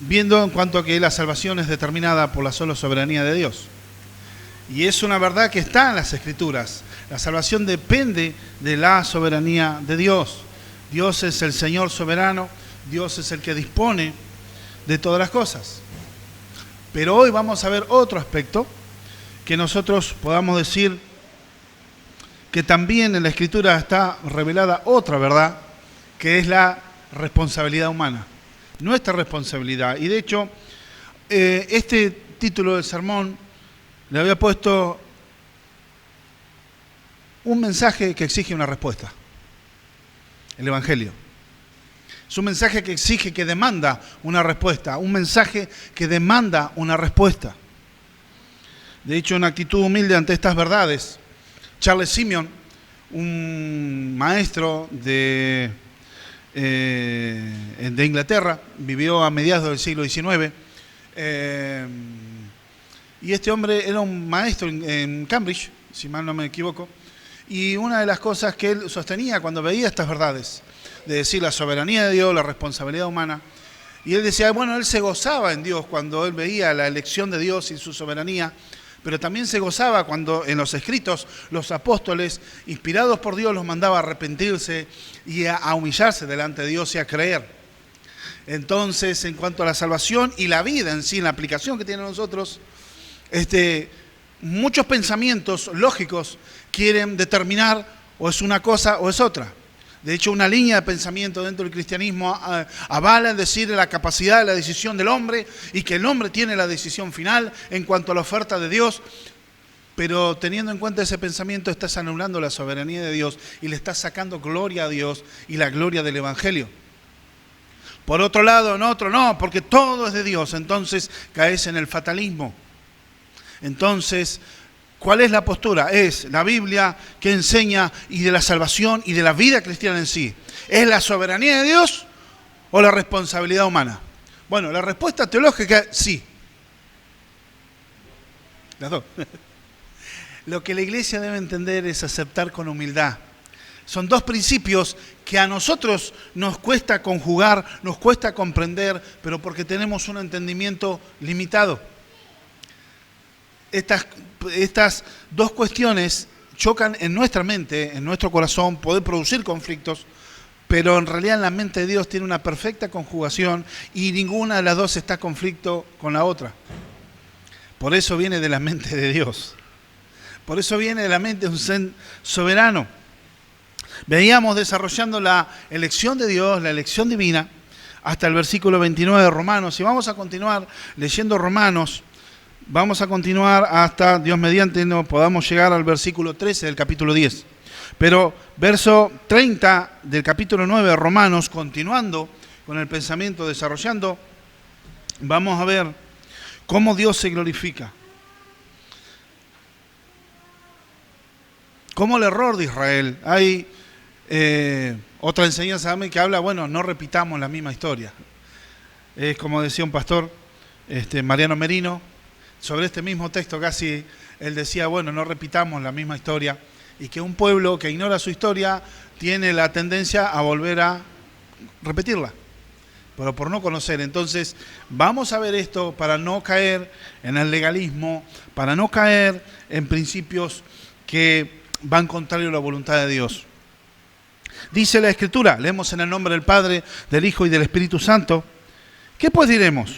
viendo en cuanto a que la salvación es determinada por la sola soberanía de Dios. Y es una verdad que está en las Escrituras. La salvación depende de la soberanía de Dios. Dios es el Señor soberano, Dios es el que dispone de todas las cosas. Pero hoy vamos a ver otro aspecto que nosotros podamos decir que también en la Escritura está revelada otra verdad, que es la responsabilidad humana, nuestra responsabilidad. Y de hecho, este título del sermón le había puesto un mensaje que exige una respuesta, el Evangelio. Es un mensaje que exige, que demanda una respuesta, un mensaje que demanda una respuesta. De hecho, una actitud humilde ante estas verdades, Charles Simeon, un maestro de Inglaterra, vivió a mediados del siglo XIX, y este hombre era un maestro en Cambridge, si mal no me equivoco, y una de las cosas que él sostenía cuando veía estas verdades, de decir la soberanía de Dios, la responsabilidad humana, y él decía, bueno, él se gozaba en Dios cuando él veía la elección de Dios y su soberanía, pero también se gozaba cuando en los escritos los apóstoles, inspirados por Dios, los mandaba a arrepentirse y a humillarse delante de Dios y a creer. Entonces, en cuanto a la salvación y la vida en sí, en la aplicación que tiene nosotros, muchos pensamientos lógicos quieren determinar o es una cosa o es otra. De hecho, una línea de pensamiento dentro del cristianismo avala en decir la capacidad de la decisión del hombre y que el hombre tiene la decisión final en cuanto a la oferta de Dios, pero teniendo en cuenta ese pensamiento estás anulando la soberanía de Dios y le estás sacando gloria a Dios y la gloria del Evangelio. Por otro lado, en otro no, porque todo es de Dios, entonces caes en el fatalismo. Entonces, ¿cuál es la postura? Es la Biblia que enseña y de la salvación y de la vida cristiana en sí. ¿Es la soberanía de Dios o la responsabilidad humana? Bueno, la respuesta teológica es sí. Las dos. Lo que la iglesia debe entender es aceptar con humildad. Son dos principios que a nosotros nos cuesta conjugar, nos cuesta comprender, pero porque tenemos un entendimiento limitado. Estas dos cuestiones chocan en nuestra mente, en nuestro corazón, pueden producir conflictos, pero en realidad en la mente de Dios tiene una perfecta conjugación y ninguna de las dos está en conflicto con la otra. Por eso viene de la mente de Dios. Por eso viene de la mente de un ser soberano. Veíamos desarrollando la elección de Dios, la elección divina, hasta el versículo 29 de Romanos. Y vamos a continuar leyendo Romanos. Vamos a continuar hasta, Dios mediante, no podamos llegar al versículo 13 del capítulo 10. Pero verso 30 del capítulo 9 de Romanos, continuando con el pensamiento, desarrollando, vamos a ver cómo Dios se glorifica. Cómo el error de Israel. Hay otra enseñanza también que habla, bueno, no repitamos la misma historia. Es como decía un pastor, Mariano Merino, sobre este mismo texto casi él decía, bueno, no repitamos la misma historia, y que un pueblo que ignora su historia tiene la tendencia a volver a repetirla, pero por no conocer. Entonces, vamos a ver esto para no caer en el legalismo, para no caer en principios que van contrario a la voluntad de Dios. Dice la Escritura, leemos en el nombre del Padre, del Hijo y del Espíritu Santo, ¿qué pues diremos?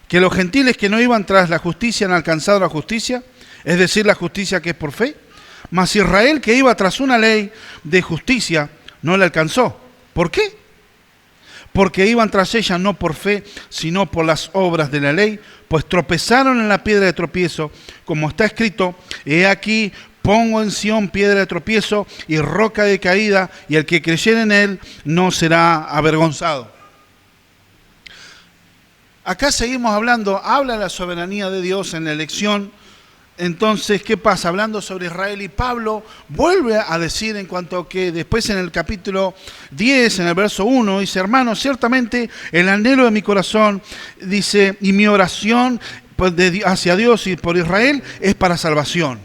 ¿Que los gentiles que no iban tras la justicia han alcanzado la justicia? Es decir, la justicia que es por fe. Mas Israel, que iba tras una ley de justicia, no la alcanzó. ¿Por qué? Porque iban tras ella no por fe, sino por las obras de la ley, pues tropezaron en la piedra de tropiezo, como está escrito, he aquí, pongo en Sión piedra de tropiezo y roca de caída, y el que creyere en él no será avergonzado. Acá seguimos hablando, habla la soberanía de Dios en la elección. Entonces, ¿qué pasa? Hablando sobre Israel, y Pablo vuelve a decir en cuanto a que después en el capítulo 10, en el verso 1, dice, hermanos, ciertamente el anhelo de mi corazón, dice, y mi oración hacia Dios y por Israel es para salvación.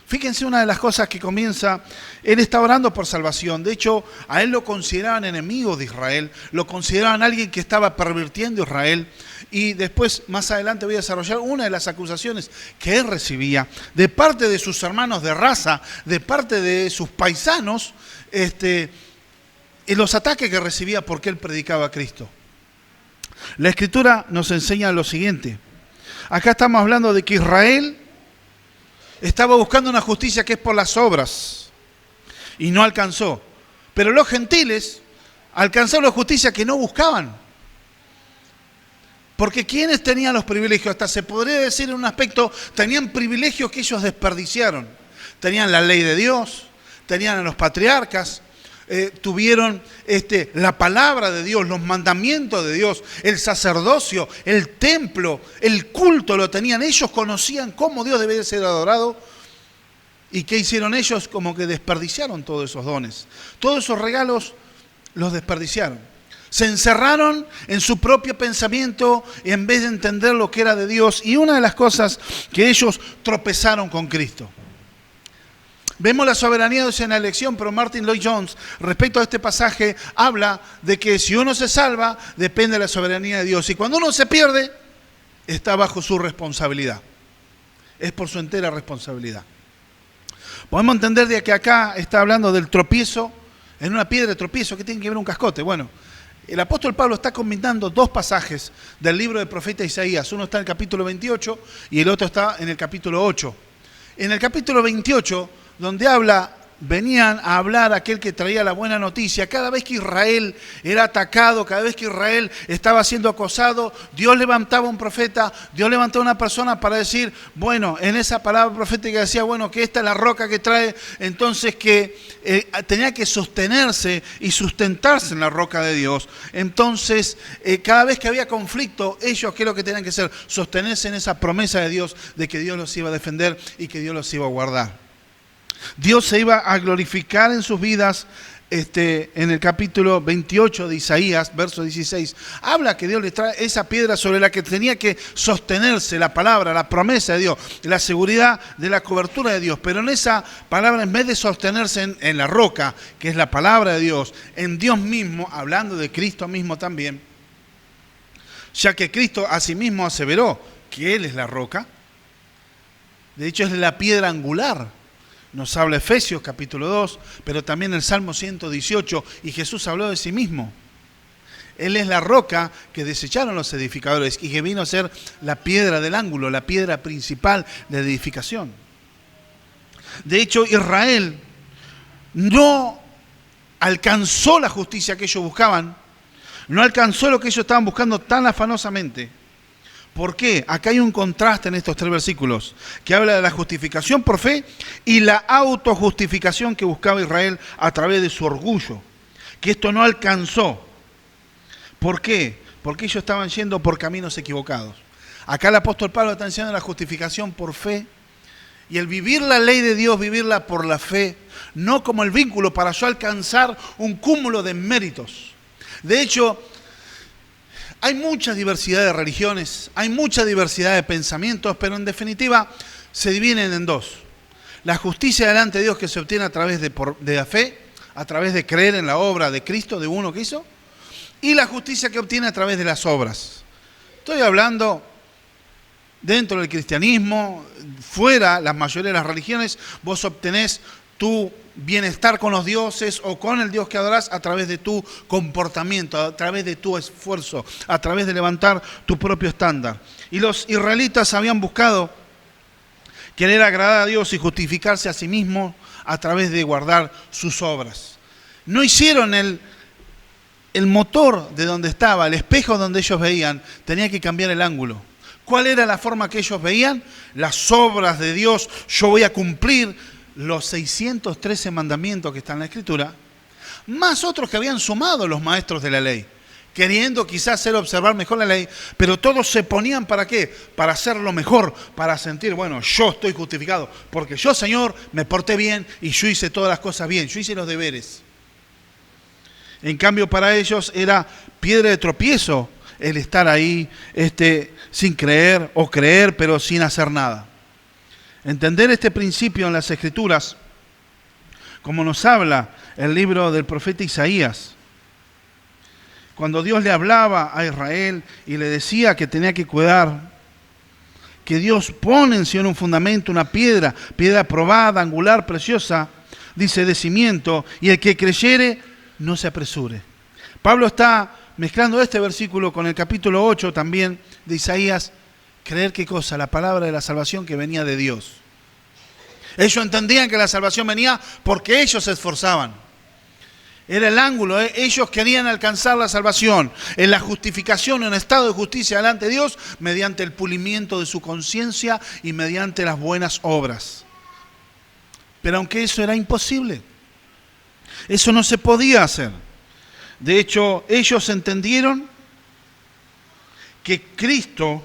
Fíjense una de las cosas que comienza Él está orando por salvación. De hecho, a él lo consideraban enemigo de Israel, lo consideraban alguien que estaba pervirtiendo a Israel. Y después, más adelante, voy a desarrollar una de las acusaciones que él recibía de parte de sus hermanos de raza, de parte de sus paisanos, y los ataques que recibía porque él predicaba a Cristo. La Escritura nos enseña lo siguiente. Acá estamos hablando de que Israel estaba buscando una justicia que es por las obras y no alcanzó. Pero los gentiles alcanzaron la justicia que no buscaban. Porque ¿quiénes tenían los privilegios? Hasta se podría decir en un aspecto, tenían privilegios que ellos desperdiciaron. Tenían la ley de Dios, tenían a los patriarcas, tuvieron la palabra de Dios, los mandamientos de Dios, el sacerdocio, el templo, el culto lo tenían. Ellos conocían cómo Dios debía ser adorado. ¿Y qué hicieron ellos? Como que desperdiciaron todos esos dones. Todos esos regalos los desperdiciaron. Se encerraron en su propio pensamiento en vez de entender lo que era de Dios. Y una de las cosas que ellos tropezaron con Cristo. Vemos la soberanía de Dios en la elección, pero Martin Lloyd-Jones, respecto a este pasaje, habla de que si uno se salva, depende de la soberanía de Dios. Y cuando uno se pierde, está bajo su responsabilidad. Es por su entera responsabilidad. Podemos entender de que acá está hablando del tropiezo, en una piedra de tropiezo, que tiene que ver un cascote. Bueno, el apóstol Pablo está combinando dos pasajes del libro del profeta Isaías. Uno está en el capítulo 28 y el otro está en el capítulo 8. En el capítulo 28, donde venían a hablar aquel que traía la buena noticia. Cada vez que Israel era atacado, cada vez que Israel estaba siendo acosado, Dios levantaba un profeta, Dios levantaba una persona para decir, bueno, en esa palabra profética decía, bueno, que esta es la roca que trae, entonces que tenía que sostenerse y sustentarse en la roca de Dios. Entonces, cada vez que había conflicto, ellos, ¿qué es lo que tenían que hacer? Sostenerse en esa promesa de Dios, de que Dios los iba a defender y que Dios los iba a guardar. Dios se iba a glorificar en sus vidas. En el capítulo 28 de Isaías, verso 16, habla que Dios les trae esa piedra sobre la que tenía que sostenerse la palabra, la promesa de Dios, la seguridad de la cobertura de Dios. Pero en esa palabra, en vez de sostenerse en la roca, que es la palabra de Dios, en Dios mismo, hablando de Cristo mismo también, ya que Cristo a sí mismo aseveró que Él es la roca, de hecho es la piedra angular. Nos habla Efesios capítulo 2, pero también el Salmo 118, y Jesús habló de sí mismo. Él es la roca que desecharon los edificadores y que vino a ser la piedra del ángulo, la piedra principal de edificación. De hecho, Israel no alcanzó la justicia que ellos buscaban, no alcanzó lo que ellos estaban buscando tan afanosamente. ¿Por qué? Acá hay un contraste en estos 3 versículos que habla de la justificación por fe y la autojustificación que buscaba Israel a través de su orgullo, que esto no alcanzó. ¿Por qué? Porque ellos estaban yendo por caminos equivocados. Acá el apóstol Pablo está enseñando la justificación por fe y el vivir la ley de Dios, vivirla por la fe, no como el vínculo para yo alcanzar un cúmulo de méritos. De hecho, hay mucha diversidad de religiones, hay mucha diversidad de pensamientos, pero en definitiva se dividen en dos. La justicia delante de Dios que se obtiene a través de la fe, a través de creer en la obra de Cristo, de uno que hizo, y la justicia que obtiene a través de las obras. Estoy hablando dentro del cristianismo, fuera, la mayoría de las religiones, vos obtenés tu bienestar con los dioses o con el Dios que adorás a través de tu comportamiento, a través de tu esfuerzo, a través de levantar tu propio estándar. Y los israelitas habían buscado querer agradar a Dios y justificarse a sí mismos a través de guardar sus obras. No hicieron el motor de donde estaba, el espejo donde ellos veían, tenía que cambiar el ángulo. ¿Cuál era la forma que ellos veían? Las obras de Dios, yo voy a cumplir los 613 mandamientos que están en la Escritura, más otros que habían sumado los maestros de la ley, queriendo quizás hacer observar mejor la ley, pero todos se ponían ¿para qué? Para hacerlo mejor, para sentir, bueno, yo estoy justificado, porque yo, Señor, me porté bien y yo hice todas las cosas bien, yo hice los deberes. En cambio, para ellos era piedra de tropiezo el estar ahí sin creer o creer, pero sin hacer nada. Entender este principio en las Escrituras como nos habla el libro del profeta Isaías. Cuando Dios le hablaba a Israel y le decía que tenía que cuidar, que Dios pone en Sion un fundamento, una piedra probada, angular, preciosa, dice de cimiento, y el que creyere no se apresure. Pablo está mezclando este versículo con el capítulo 8 también de Isaías. Creer qué cosa, la palabra de la salvación que venía de Dios. Ellos entendían que la salvación venía porque ellos se esforzaban. Era el ángulo, ellos querían alcanzar la salvación, en la justificación, en estado de justicia delante de Dios, mediante el pulimiento de su conciencia y mediante las buenas obras. Pero aunque eso era imposible, eso no se podía hacer. De hecho, ellos entendieron que Cristo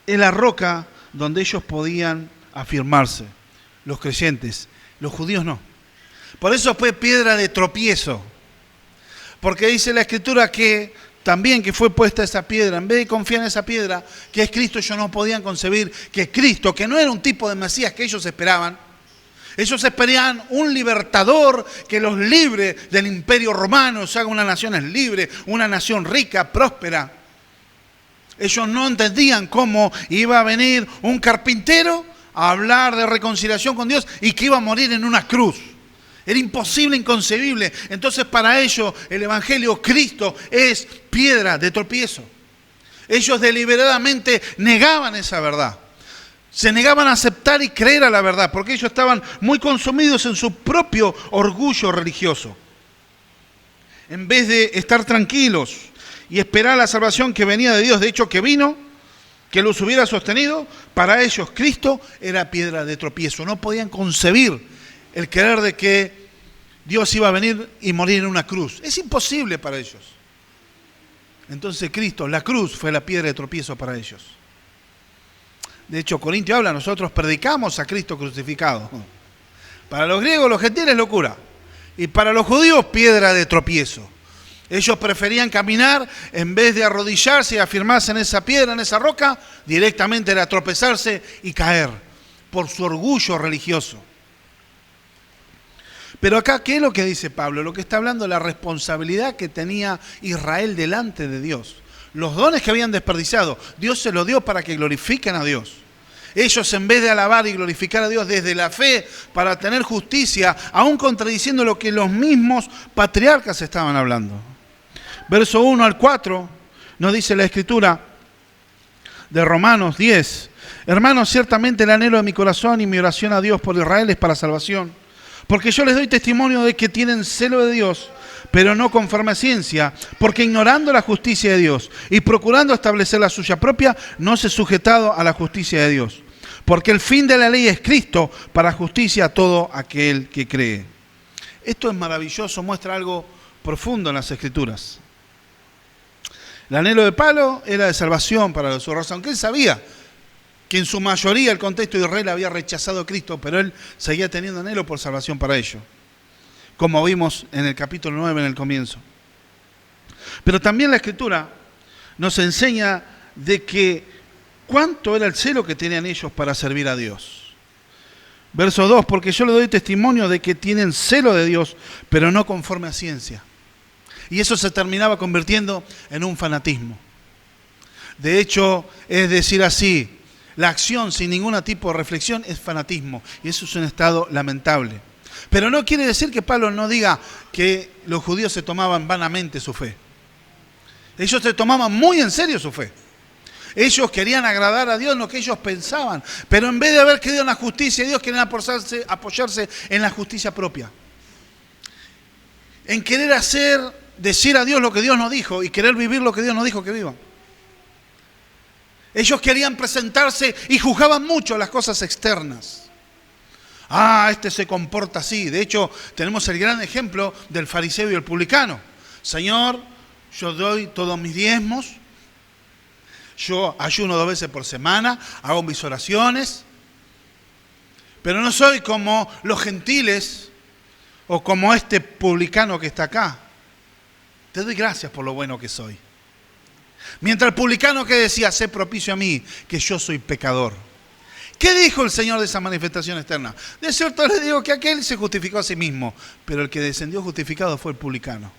es la roca donde ellos podían afirmarse, los creyentes, los judíos no. Por eso fue piedra de tropiezo, porque dice la Escritura que también que fue puesta esa piedra, en vez de confiar en esa piedra, que es Cristo, ellos no podían concebir que Cristo, que no era un tipo de Mesías que ellos esperaban, ellos esperaban un libertador que los libre del imperio romano, se haga una nación libre, una nación rica, próspera. Ellos no entendían cómo iba a venir un carpintero a hablar de reconciliación con Dios y que iba a morir en una cruz. Era imposible, inconcebible. Entonces para ellos el Evangelio, Cristo, es piedra de tropiezo. Ellos deliberadamente negaban esa verdad. Se negaban a aceptar y creer a la verdad, porque ellos estaban muy consumidos en su propio orgullo religioso. En vez de estar tranquilos y esperar la salvación que venía de Dios, de hecho que vino, que los hubiera sostenido, para ellos Cristo era piedra de tropiezo. No podían concebir el creer de que Dios iba a venir y morir en una cruz. Es imposible para ellos. Entonces Cristo, la cruz, fue la piedra de tropiezo para ellos. De hecho, Corintio habla, nosotros predicamos a Cristo crucificado. Para los griegos, los gentiles, locura. Y para los judíos, piedra de tropiezo. Ellos preferían caminar, en vez de arrodillarse y afirmarse en esa piedra, en esa roca, directamente era tropezarse y caer por su orgullo religioso. Pero acá, ¿qué es lo que dice Pablo? Lo que está hablando de la responsabilidad que tenía Israel delante de Dios. Los dones que habían desperdiciado, Dios se los dio para que glorifiquen a Dios. Ellos, en vez de alabar y glorificar a Dios desde la fe para tener justicia, aún contradiciendo lo que los mismos patriarcas estaban hablando. Verso 1 al 4 nos dice la Escritura de Romanos 10. Hermanos, ciertamente el anhelo de mi corazón y mi oración a Dios por Israel es para salvación. Porque yo les doy testimonio de que tienen celo de Dios, pero no conforme a ciencia, porque ignorando la justicia de Dios y procurando establecer la suya propia, no se sujetado a la justicia de Dios. Porque el fin de la ley es Cristo para justicia a todo aquel que cree. Esto es maravilloso, muestra algo profundo en las Escrituras. El anhelo de Pablo era de salvación para su raza, aunque él sabía que en su mayoría el contexto de Israel había rechazado a Cristo, pero él seguía teniendo anhelo por salvación para ellos, como vimos en el capítulo 9 en el comienzo. Pero también la Escritura nos enseña de que cuánto era el celo que tenían ellos para servir a Dios. Verso 2, porque yo le doy testimonio de que tienen celo de Dios, pero no conforme a ciencia. Y eso se terminaba convirtiendo en un fanatismo. De hecho, es decir así, la acción sin ningún tipo de reflexión es fanatismo. Y eso es un estado lamentable. Pero no quiere decir que Pablo no diga que los judíos se tomaban vanamente su fe. Ellos se tomaban muy en serio su fe. Ellos querían agradar a Dios en lo que ellos pensaban. Pero en vez de haber creído en la justicia de Dios, querían apoyarse en la justicia propia. En querer decir a Dios lo que Dios no dijo y querer vivir lo que Dios no dijo que vivan. Ellos querían presentarse y juzgaban mucho las cosas externas. Este se comporta así. De hecho, tenemos el gran ejemplo del fariseo y el publicano. Señor, yo doy todos mis diezmos, yo ayuno 2 veces por semana, hago mis oraciones, pero no soy como los gentiles o como este publicano que está acá. Te doy gracias por lo bueno que soy. Mientras el publicano que decía, sé propicio a mí, que yo soy pecador. ¿Qué dijo el Señor de esa manifestación externa? De cierto les digo que aquel se justificó a sí mismo, pero el que descendió justificado fue el publicano.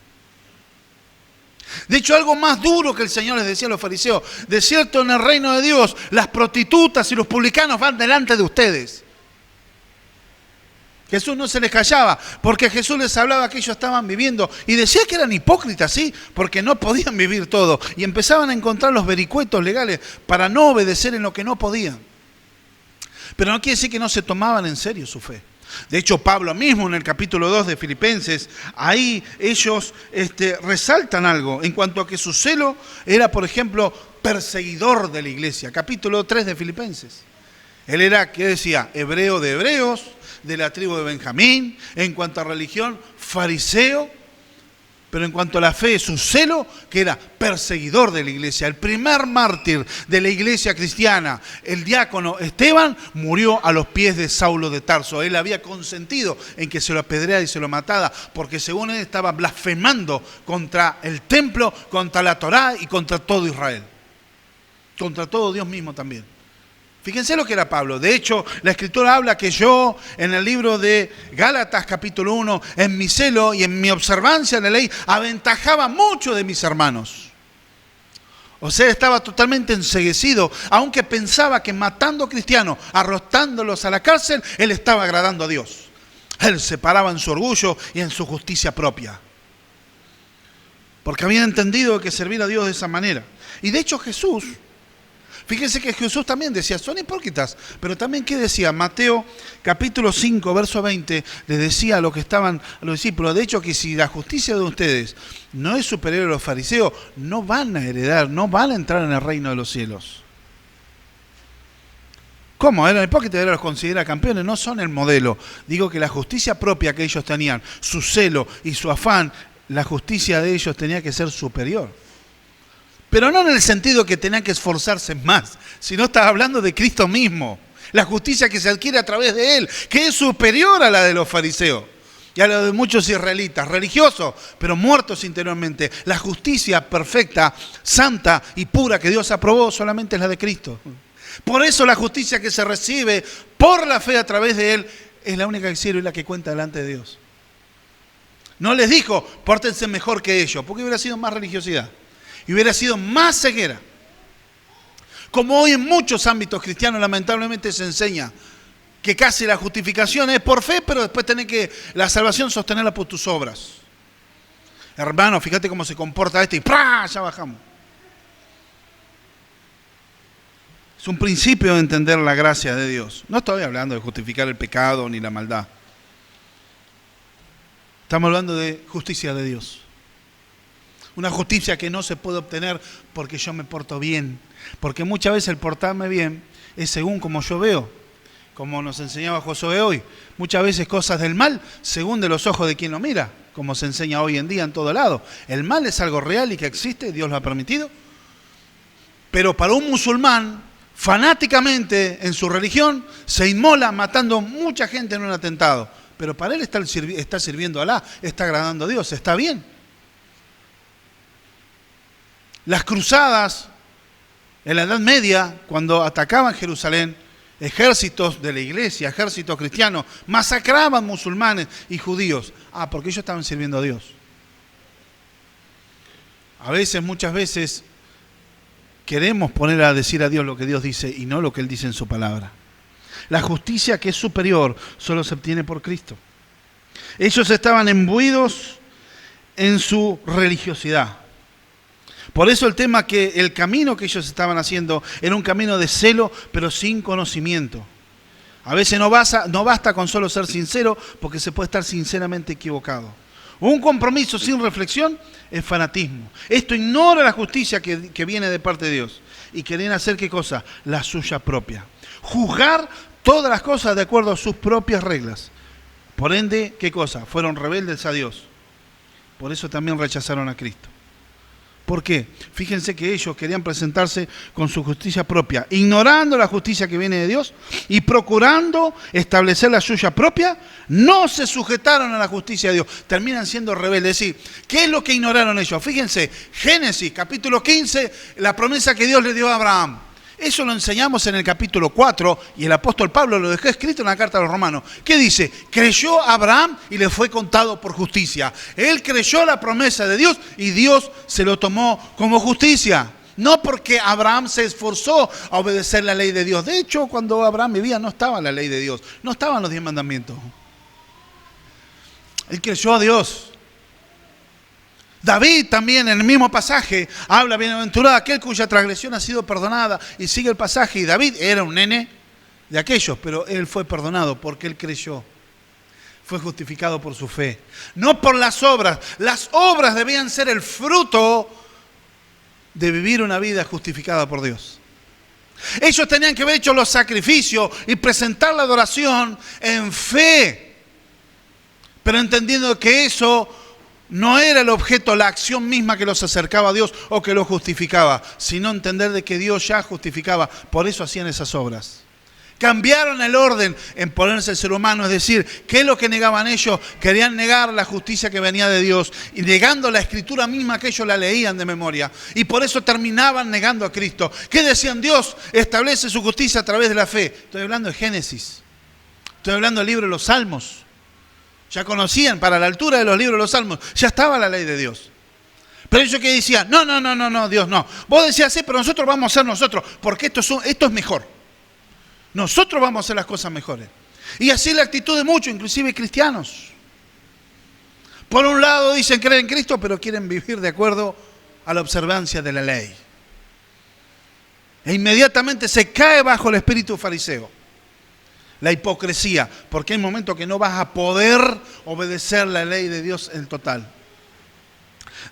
De hecho, algo más duro que el Señor les decía a los fariseos: de cierto, en el reino de Dios, las prostitutas y los publicanos van delante de ustedes. Jesús no se les callaba, porque Jesús les hablaba que ellos estaban viviendo, y decía que eran hipócritas, sí, porque no podían vivir todo, y empezaban a encontrar los vericuetos legales para no obedecer en lo que no podían. Pero no quiere decir que no se tomaban en serio su fe. De hecho, Pablo mismo en el capítulo 2 de Filipenses, ahí ellos resaltan algo en cuanto a que su celo era, por ejemplo, perseguidor de la iglesia. Capítulo 3 de Filipenses. Él era, ¿qué decía? Hebreo de hebreos, de la tribu de Benjamín. En cuanto a religión, fariseo. Pero en cuanto a la fe, su celo, que era perseguidor de la iglesia. El primer mártir de la iglesia cristiana, el diácono Esteban, murió a los pies de Saulo de Tarso. Él había consentido en que se lo apedreara y se lo matara, porque según él estaba blasfemando contra el templo, contra la Torá y contra todo Israel. Contra todo Dios mismo también. Fíjense lo que era Pablo. De hecho, la Escritura habla que yo, en el libro de Gálatas capítulo 1, en mi celo y en mi observancia de la ley, aventajaba mucho de mis hermanos. O sea, estaba totalmente enceguecido, aunque pensaba que matando cristianos, arrojándolos a la cárcel, él estaba agradando a Dios. Él se paraba en su orgullo y en su justicia propia. Porque había entendido que servir a Dios de esa manera. Y de hecho Jesús... Fíjense que Jesús también decía, son hipócritas, pero también, ¿qué decía? Mateo capítulo 5, verso 20, les decía a los que estaban, a los discípulos, de hecho, que si la justicia de ustedes no es superior a los fariseos, no van a heredar, no van a entrar en el reino de los cielos. ¿Cómo? Eran hipócritas, ahora los considera campeones, no son el modelo. Digo que la justicia propia que ellos tenían, su celo y su afán, la justicia de ellos tenía que ser superior. Pero no en el sentido que tenían que esforzarse más, sino estaba hablando de Cristo mismo. La justicia que se adquiere a través de Él, que es superior a la de los fariseos y a la de muchos israelitas, religiosos, pero muertos interiormente. La justicia perfecta, santa y pura que Dios aprobó solamente es la de Cristo. Por eso la justicia que se recibe por la fe a través de Él es la única que sirve y la que cuenta delante de Dios. No les dijo, pórtense mejor que ellos, porque hubiera sido más religiosidad. Y hubiera sido más ceguera. Como hoy en muchos ámbitos cristianos lamentablemente se enseña que casi la justificación es por fe, pero después tenés que la salvación sostenerla por tus obras. Hermano, fíjate cómo se comporta y ¡prá! Ya bajamos. Es un principio de entender la gracia de Dios. No estoy hablando de justificar el pecado ni la maldad. Estamos hablando de justicia de Dios. Una justicia que no se puede obtener porque yo me porto bien. Porque muchas veces el portarme bien es según como yo veo. Como nos enseñaba Josué hoy. Muchas veces cosas del mal según de los ojos de quien lo mira. Como se enseña hoy en día en todo lado. El mal es algo real y que existe, Dios lo ha permitido. Pero para un musulmán, fanáticamente en su religión, se inmola matando mucha gente en un atentado. Pero para él está sirviendo a Alá, está agradando a Dios, está bien. Las cruzadas en la Edad Media, cuando atacaban Jerusalén, ejércitos de la iglesia, ejércitos cristianos, masacraban musulmanes y judíos. Porque ellos estaban sirviendo a Dios. Muchas veces, queremos poner a decir a Dios lo que Dios dice y no lo que Él dice en su palabra. La justicia que es superior solo se obtiene por Cristo. Ellos estaban imbuidos en su religiosidad. Por eso el camino que ellos estaban haciendo era un camino de celo, pero sin conocimiento. A veces no basta con solo ser sincero, porque se puede estar sinceramente equivocado. Un compromiso sin reflexión es fanatismo. Esto ignora la justicia que viene de parte de Dios. Y quieren hacer, ¿qué cosa? La suya propia. Juzgar todas las cosas de acuerdo a sus propias reglas. Por ende, ¿qué cosa? Fueron rebeldes a Dios. Por eso también rechazaron a Cristo. ¿Por qué? Fíjense que ellos querían presentarse con su justicia propia, ignorando la justicia que viene de Dios y procurando establecer la suya propia, no se sujetaron a la justicia de Dios, terminan siendo rebeldes. Es decir, ¿qué es lo que ignoraron ellos? Fíjense, Génesis capítulo 15, la promesa que Dios le dio a Abraham. Eso lo enseñamos en el capítulo 4 y el apóstol Pablo lo dejó escrito en la carta a los romanos. ¿Qué dice? Creyó Abraham y le fue contado por justicia. Él creyó la promesa de Dios y Dios se lo tomó como justicia. No porque Abraham se esforzó a obedecer la ley de Dios. De hecho, cuando Abraham vivía no estaba la ley de Dios. No estaban los 10 mandamientos. Él creyó a Dios. David también en el mismo pasaje habla: bienaventurado aquel cuya transgresión ha sido perdonada, y sigue el pasaje. Y David era un nene de aquellos, pero él fue perdonado porque él creyó. Fue justificado por su fe, no por las obras. Las obras debían ser el fruto de vivir una vida justificada por Dios. Ellos tenían que haber hecho los sacrificios y presentar la adoración en fe, pero entendiendo que eso no era el objeto, la acción misma que los acercaba a Dios o que los justificaba, sino entender de que Dios ya justificaba. Por eso hacían esas obras. Cambiaron el orden en ponerse el ser humano, es decir, ¿qué es lo que negaban ellos? Querían negar la justicia que venía de Dios y negando la escritura misma que ellos la leían de memoria. Y por eso terminaban negando a Cristo. ¿Qué decían? Dios establece su justicia a través de la fe. Estoy hablando de Génesis. Estoy hablando del libro de los Salmos. Ya conocían, para la altura de los libros de los Salmos, ya estaba la ley de Dios. Pero ellos que decían, no, Dios no. Vos decías, sí, pero nosotros vamos a ser nosotros, porque esto es mejor. Nosotros vamos a hacer las cosas mejores. Y así es la actitud de muchos, inclusive cristianos. Por un lado dicen creer en Cristo, pero quieren vivir de acuerdo a la observancia de la ley. E inmediatamente se cae bajo el espíritu fariseo. La hipocresía, porque hay momentos que no vas a poder obedecer la ley de Dios en total.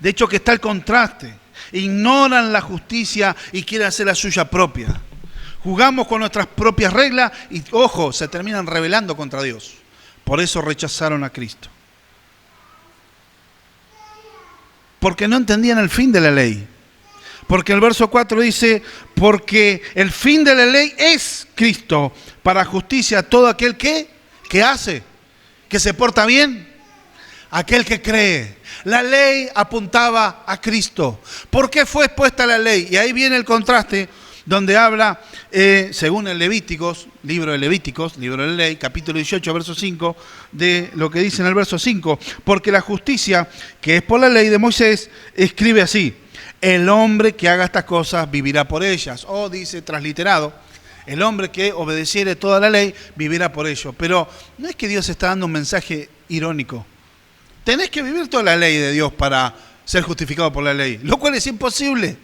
De hecho, que está el contraste. Ignoran la justicia y quieren hacer la suya propia. Jugamos con nuestras propias reglas y, ojo, se terminan rebelando contra Dios. Por eso rechazaron a Cristo. Porque no entendían el fin de la ley. Porque el verso 4 dice, porque el fin de la ley es Cristo, para justicia a todo aquel que hace, que se porta bien, aquel que cree. La ley apuntaba a Cristo. ¿Por qué fue expuesta la ley? Y ahí viene el contraste donde habla, según el Levíticos, libro de Levíticos, libro de la ley, capítulo 18, verso 5, de lo que dice en el verso 5. Porque la justicia, que es por la ley de Moisés, escribe así: el hombre que haga estas cosas vivirá por ellas. O dice transliterado, el hombre que obedeciere toda la ley vivirá por ello. Pero no es que Dios está dando un mensaje irónico. Tenés que vivir toda la ley de Dios para ser justificado por la ley, lo cual es imposible.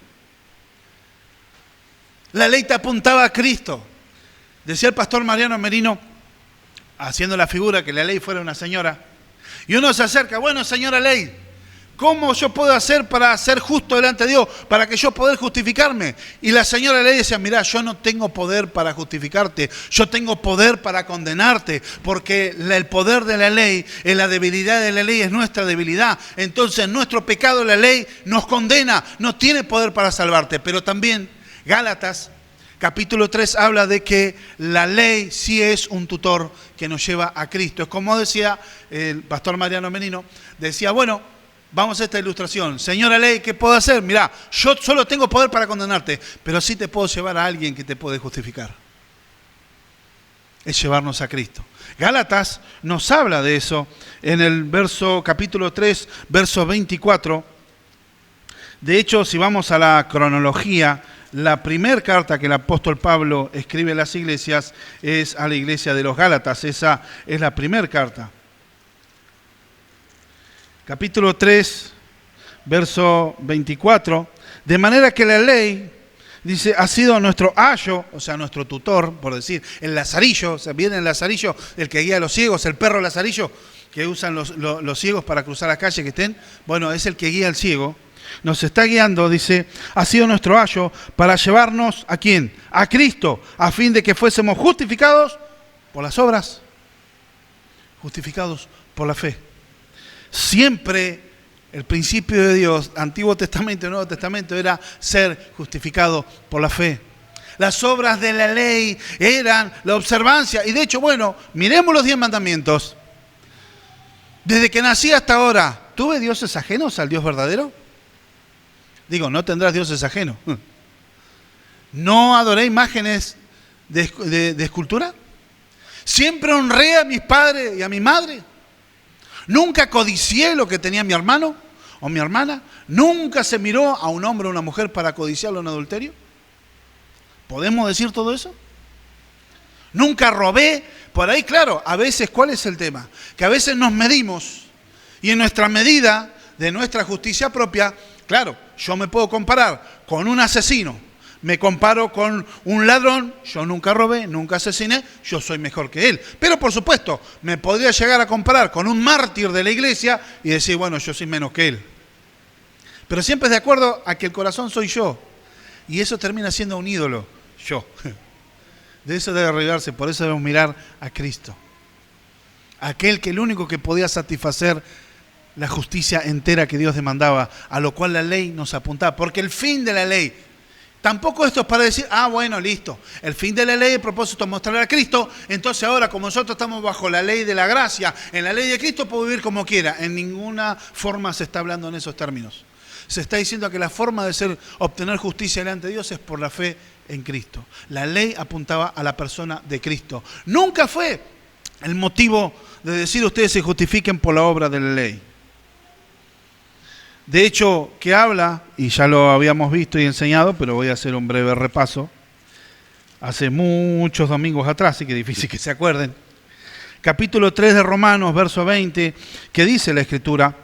La ley te apuntaba a Cristo. Decía el pastor Mariano Merino, haciendo la figura que la ley fuera una señora, y uno se acerca: bueno, señora ley, ¿cómo yo puedo hacer para ser justo delante de Dios? Para que yo pueda justificarme. Y la señora ley decía: mirá, yo no tengo poder para justificarte, yo tengo poder para condenarte, porque el poder de la ley, la debilidad de la ley es nuestra debilidad. Entonces nuestro pecado, la ley, nos condena, no tiene poder para salvarte. Pero también Gálatas, capítulo 3, habla de que la ley sí es un tutor que nos lleva a Cristo. Es como decía el pastor Mariano Merino, decía, bueno, vamos a esta ilustración. Señora ley, ¿qué puedo hacer? Mirá, yo solo tengo poder para condenarte, pero sí te puedo llevar a alguien que te puede justificar. Es llevarnos a Cristo. Gálatas nos habla de eso en el capítulo 3, verso 24. De hecho, si vamos a la cronología, la primera carta que el apóstol Pablo escribe a las iglesias es a la iglesia de los Gálatas. Esa es la primera carta. Capítulo 3, verso 24. De manera que la ley, dice, ha sido nuestro ayo, o sea, nuestro tutor, por decir, el lazarillo, o sea, viene el lazarillo, el que guía a los ciegos, el perro lazarillo que usan los ciegos para cruzar la calle que estén. Bueno, es el que guía al ciego. Nos está guiando, dice, ha sido nuestro ayo para llevarnos ¿a quién? A Cristo, a fin de que fuésemos justificados por las obras, justificados por la fe. Siempre el principio de Dios, Antiguo Testamento y Nuevo Testamento, era ser justificado por la fe. Las obras de la ley eran la observancia. Y de hecho, bueno, miremos los 10 mandamientos. Desde que nací hasta ahora, ¿tuve dioses ajenos al Dios verdadero? Digo, no tendrás dioses ajenos. ¿No adoré imágenes de escultura? ¿Siempre honré a mis padres y a mi madre? ¿Nunca codicié lo que tenía mi hermano o mi hermana? ¿Nunca se miró a un hombre o una mujer para codiciarlo en adulterio? ¿Podemos decir todo eso? ¿Nunca robé? Por ahí, claro, a veces, ¿cuál es el tema? Que a veces nos medimos y en nuestra medida de nuestra justicia propia, claro, yo me puedo comparar con un asesino, me comparo con un ladrón, yo nunca robé, nunca asesiné, yo soy mejor que él. Pero por supuesto, me podría llegar a comparar con un mártir de la iglesia y decir, bueno, yo soy menos que él. Pero siempre es de acuerdo a que el corazón soy yo. Y eso termina siendo un ídolo, yo. De eso debe arreglarse, por eso debemos mirar a Cristo. Aquel que el único que podía satisfacer la justicia entera que Dios demandaba, a lo cual la ley nos apuntaba. Porque el fin de la ley, tampoco esto es para decir, bueno, listo. El fin de la ley, el propósito es mostrar a Cristo. Entonces ahora, como nosotros estamos bajo la ley de la gracia, en la ley de Cristo puedo vivir como quiera. En ninguna forma se está hablando en esos términos. Se está diciendo que la forma de obtener justicia delante de Dios es por la fe en Cristo. La ley apuntaba a la persona de Cristo. Nunca fue el motivo de decir ustedes se justifiquen por la obra de la ley. De hecho, que habla, y ya lo habíamos visto y enseñado, pero voy a hacer un breve repaso, hace muchos domingos atrás, así que es difícil que se acuerden, capítulo 3 de Romanos, verso 20, que dice la Escritura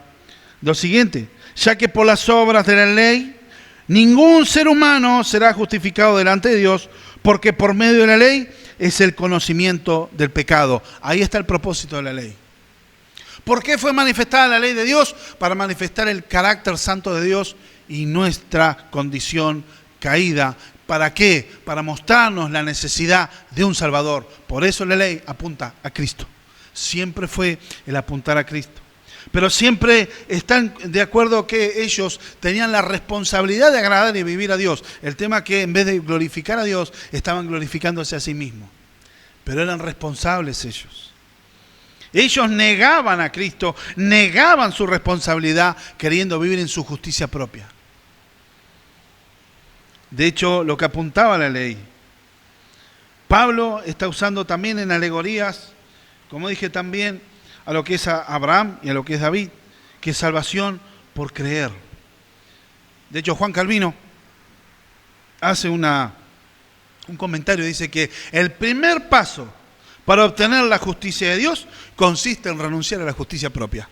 lo siguiente: ya que por las obras de la ley ningún ser humano será justificado delante de Dios, porque por medio de la ley es el conocimiento del pecado. Ahí está el propósito de la ley. ¿Por qué fue manifestada la ley de Dios? Para manifestar el carácter santo de Dios y nuestra condición caída. ¿Para qué? Para mostrarnos la necesidad de un Salvador. Por eso la ley apunta a Cristo. Siempre fue el apuntar a Cristo. Pero siempre están de acuerdo que ellos tenían la responsabilidad de agradar y vivir a Dios. El tema que en vez de glorificar a Dios, estaban glorificándose a sí mismos. Pero eran responsables ellos. Ellos negaban a Cristo, negaban su responsabilidad, queriendo vivir en su justicia propia. De hecho, lo que apuntaba la ley, Pablo está usando también en alegorías, como dije también, a lo que es Abraham y a lo que es David, que es salvación por creer. De hecho, Juan Calvino hace un comentario, dice que el primer paso para obtener la justicia de Dios consiste en renunciar a la justicia propia.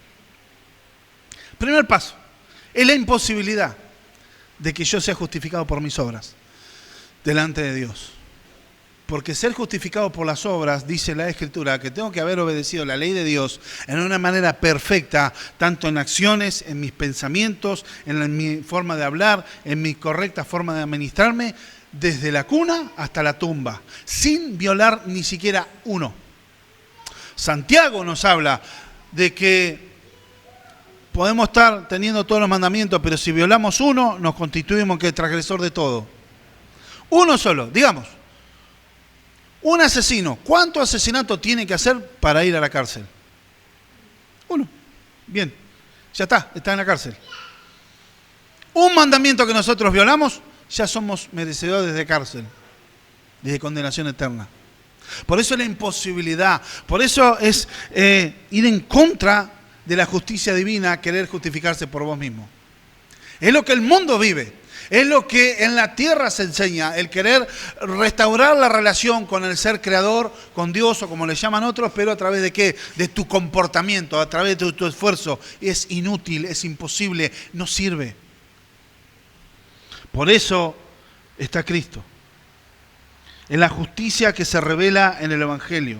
Primer paso, es la imposibilidad de que yo sea justificado por mis obras delante de Dios. Porque ser justificado por las obras, dice la Escritura, que tengo que haber obedecido la ley de Dios en una manera perfecta, tanto en acciones, en mis pensamientos, en mi forma de hablar, en mi correcta forma de administrarme, desde la cuna hasta la tumba, sin violar ni siquiera uno. Santiago nos habla de que podemos estar teniendo todos los mandamientos, pero si violamos uno, nos constituimos que el transgresor de todo. Uno solo, digamos. Un asesino, ¿cuánto asesinato tiene que hacer para ir a la cárcel? Uno. Bien, ya está en la cárcel. Un mandamiento que nosotros violamos, ya somos merecedores de cárcel, de condenación eterna. Por eso es la imposibilidad, por eso es ir en contra de la justicia divina, querer justificarse por vos mismo. Es lo que el mundo vive, es lo que en la tierra se enseña, el querer restaurar la relación con el ser creador, con Dios o como le llaman otros, pero a través de ¿qué? De tu comportamiento, a través de tu esfuerzo. Es inútil, es imposible, no sirve. Por eso está Cristo, en la justicia que se revela en el Evangelio.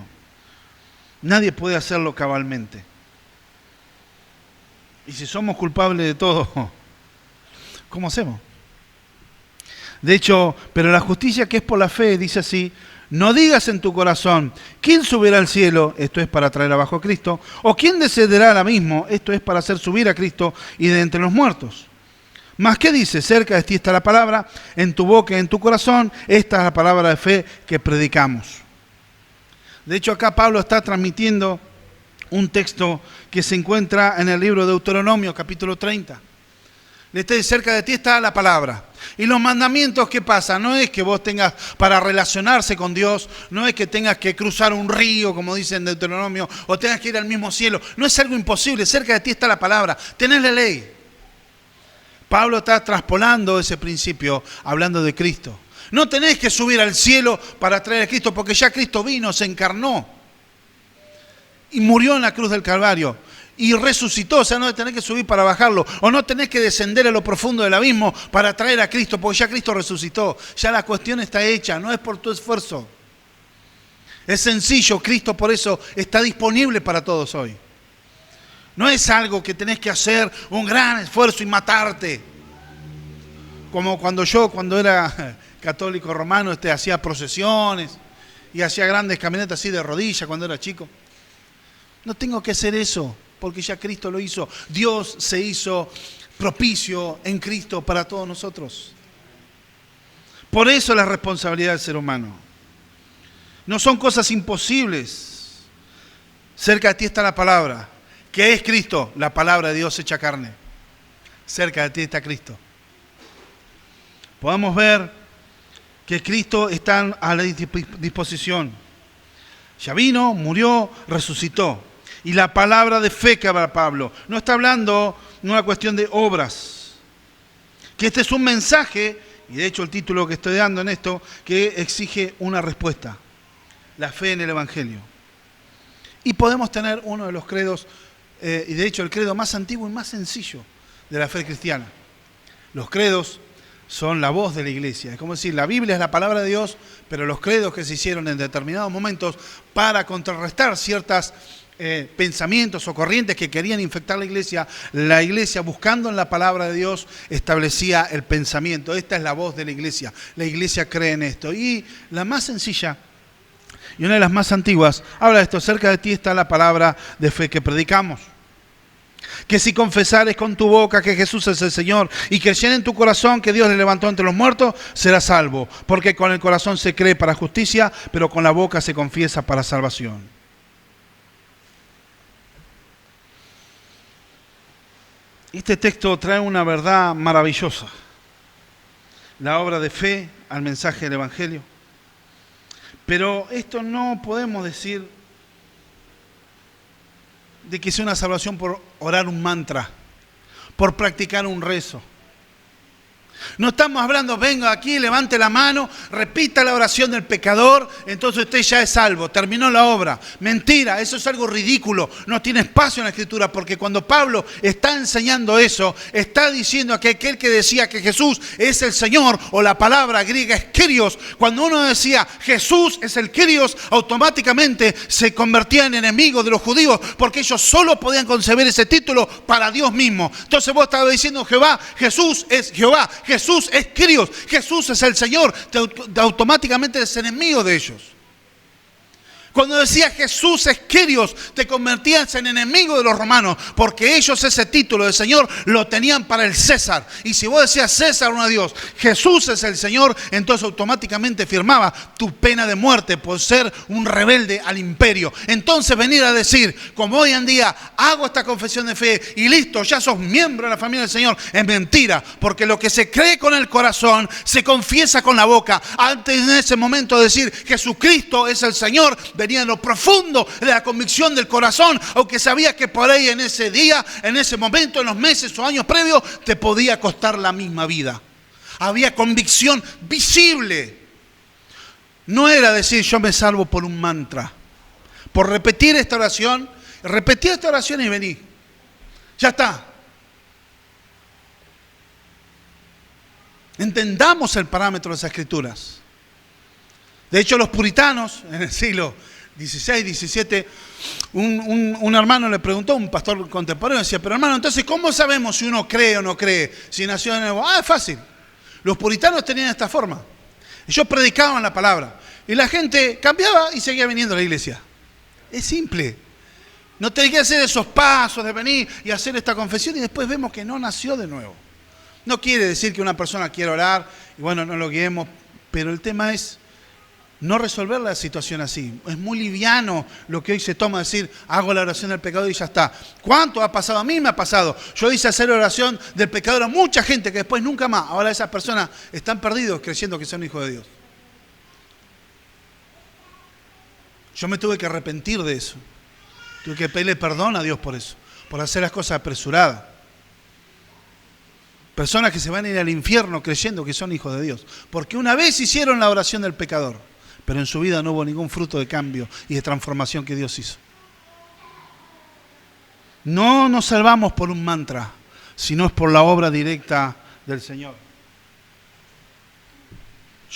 Nadie puede hacerlo cabalmente. Y si somos culpables de todo, ¿cómo hacemos? De hecho, pero la justicia que es por la fe dice así: no digas en tu corazón, ¿quién subirá al cielo? Esto es para traer abajo a Cristo. O ¿quién descenderá al abismo? Esto es para hacer subir a Cristo y de entre los muertos. Mas ¿qué dice? Cerca de ti está la palabra, en tu boca y en tu corazón. Esta es la palabra de fe que predicamos. De hecho, acá Pablo está transmitiendo un texto que se encuentra en el libro de Deuteronomio, capítulo 30. Le está cerca de ti está la palabra. Y los mandamientos, ¿qué pasa? No es que vos tengas para relacionarse con Dios, no es que tengas que cruzar un río, como dice en Deuteronomio, o tengas que ir al mismo cielo. No es algo imposible, cerca de ti está la palabra, tenés la ley. Pablo está traspolando ese principio, hablando de Cristo. No tenés que subir al cielo para traer a Cristo, porque ya Cristo vino, se encarnó y murió en la cruz del Calvario. Y resucitó, o sea, no tenés que subir para bajarlo, o no tenés que descender a lo profundo del abismo para traer a Cristo, porque ya Cristo resucitó, ya la cuestión está hecha, no es por tu esfuerzo. Es sencillo, Cristo por eso está disponible para todos hoy. No es algo que tenés que hacer un gran esfuerzo y matarte. Como cuando era católico romano, hacía procesiones y hacía grandes caminatas así de rodillas cuando era chico. No tengo que hacer eso, porque ya Cristo lo hizo. Dios se hizo propicio en Cristo para todos nosotros. Por eso la responsabilidad del ser humano. No son cosas imposibles. Cerca de ti está la palabra. ¿Qué es Cristo? La palabra de Dios hecha carne. Cerca de ti está Cristo. Podemos ver que Cristo está a la disposición. Ya vino, murió, resucitó. Y la palabra de fe que habla Pablo no está hablando de una cuestión de obras. Que este es un mensaje, y de hecho el título que estoy dando en esto, que exige una respuesta. La fe en el Evangelio. Y podemos tener uno de los credos, y de hecho el credo más antiguo y más sencillo de la fe cristiana. Los credos son la voz de la iglesia. Es como decir, la Biblia es la palabra de Dios, pero los credos que se hicieron en determinados momentos para contrarrestar ciertos pensamientos o corrientes que querían infectar la iglesia buscando en la palabra de Dios establecía el pensamiento. Esta es la voz de la iglesia cree en esto. Y la más sencilla y una de las más antiguas habla de esto: cerca de ti está la palabra de fe que predicamos. Que si confesares con tu boca que Jesús es el Señor y creyeres en tu corazón que Dios le levantó entre los muertos, serás salvo. Porque con el corazón se cree para justicia, pero con la boca se confiesa para salvación. Este texto trae una verdad maravillosa. La obra de fe al mensaje del Evangelio. Pero esto no podemos decir de que sea una salvación por orar un mantra, por practicar un rezo. No estamos hablando, venga aquí, levante la mano, repita la oración del pecador, entonces usted ya es salvo, terminó la obra. Mentira, eso es algo ridículo, no tiene espacio en la Escritura, porque cuando Pablo está enseñando eso, está diciendo que aquel que decía que Jesús es el Señor, o la palabra griega es Kyrios, cuando uno decía Jesús es el Kyrios, automáticamente se convertía en enemigo de los judíos, porque ellos solo podían concebir ese título para Dios mismo. Entonces vos estabas diciendo Jehová, Jesús es Jehová, Jesús es Kyrios, Jesús es el Señor, automáticamente eres enemigo de ellos. Cuando decía Jesús es Kyrios, te convertías en enemigo de los romanos, porque ellos ese título de Señor lo tenían para el César. Y si vos decías César, no a Dios, Jesús es el Señor, entonces automáticamente firmaba tu pena de muerte por ser un rebelde al imperio. Entonces venir a decir, como hoy en día hago esta confesión de fe y listo, ya sos miembro de la familia del Señor, es mentira, porque lo que se cree con el corazón se confiesa con la boca. Antes en ese momento de decir Jesucristo es el Señor, venía en lo profundo de la convicción del corazón, aunque sabía que por ahí en ese día, en ese momento, en los meses o años previos, te podía costar la misma vida. Había convicción visible. No era decir yo me salvo por un mantra, por repetir esta oración y vení. Ya está. Entendamos el parámetro de esas escrituras. De hecho, los puritanos en el siglo XVI, XVII, un hermano le preguntó, un pastor contemporáneo, decía, pero hermano, entonces, ¿cómo sabemos si uno cree o no cree? Si nació de nuevo. Es fácil. Los puritanos tenían esta forma. Ellos predicaban la palabra. Y la gente cambiaba y seguía viniendo a la iglesia. Es simple. No tenés que hacer esos pasos de venir y hacer esta confesión y después vemos que no nació de nuevo. No quiere decir que una persona quiera orar y bueno, no lo guiemos, pero el tema es no resolver la situación así. Es muy liviano lo que hoy se toma decir, hago la oración del pecador y ya está. ¿Cuánto ha pasado? A mí me ha pasado. Yo hice hacer oración del pecador a mucha gente que después nunca más. Ahora esas personas están perdidos creyendo que son hijos de Dios. Yo me tuve que arrepentir de eso. Tuve que pedirle perdón a Dios por eso, por hacer las cosas apresuradas. Personas que se van a ir al infierno creyendo que son hijos de Dios. Porque una vez hicieron la oración del pecador, pero en su vida no hubo ningún fruto de cambio y de transformación que Dios hizo. No nos salvamos por un mantra, sino es por la obra directa del Señor.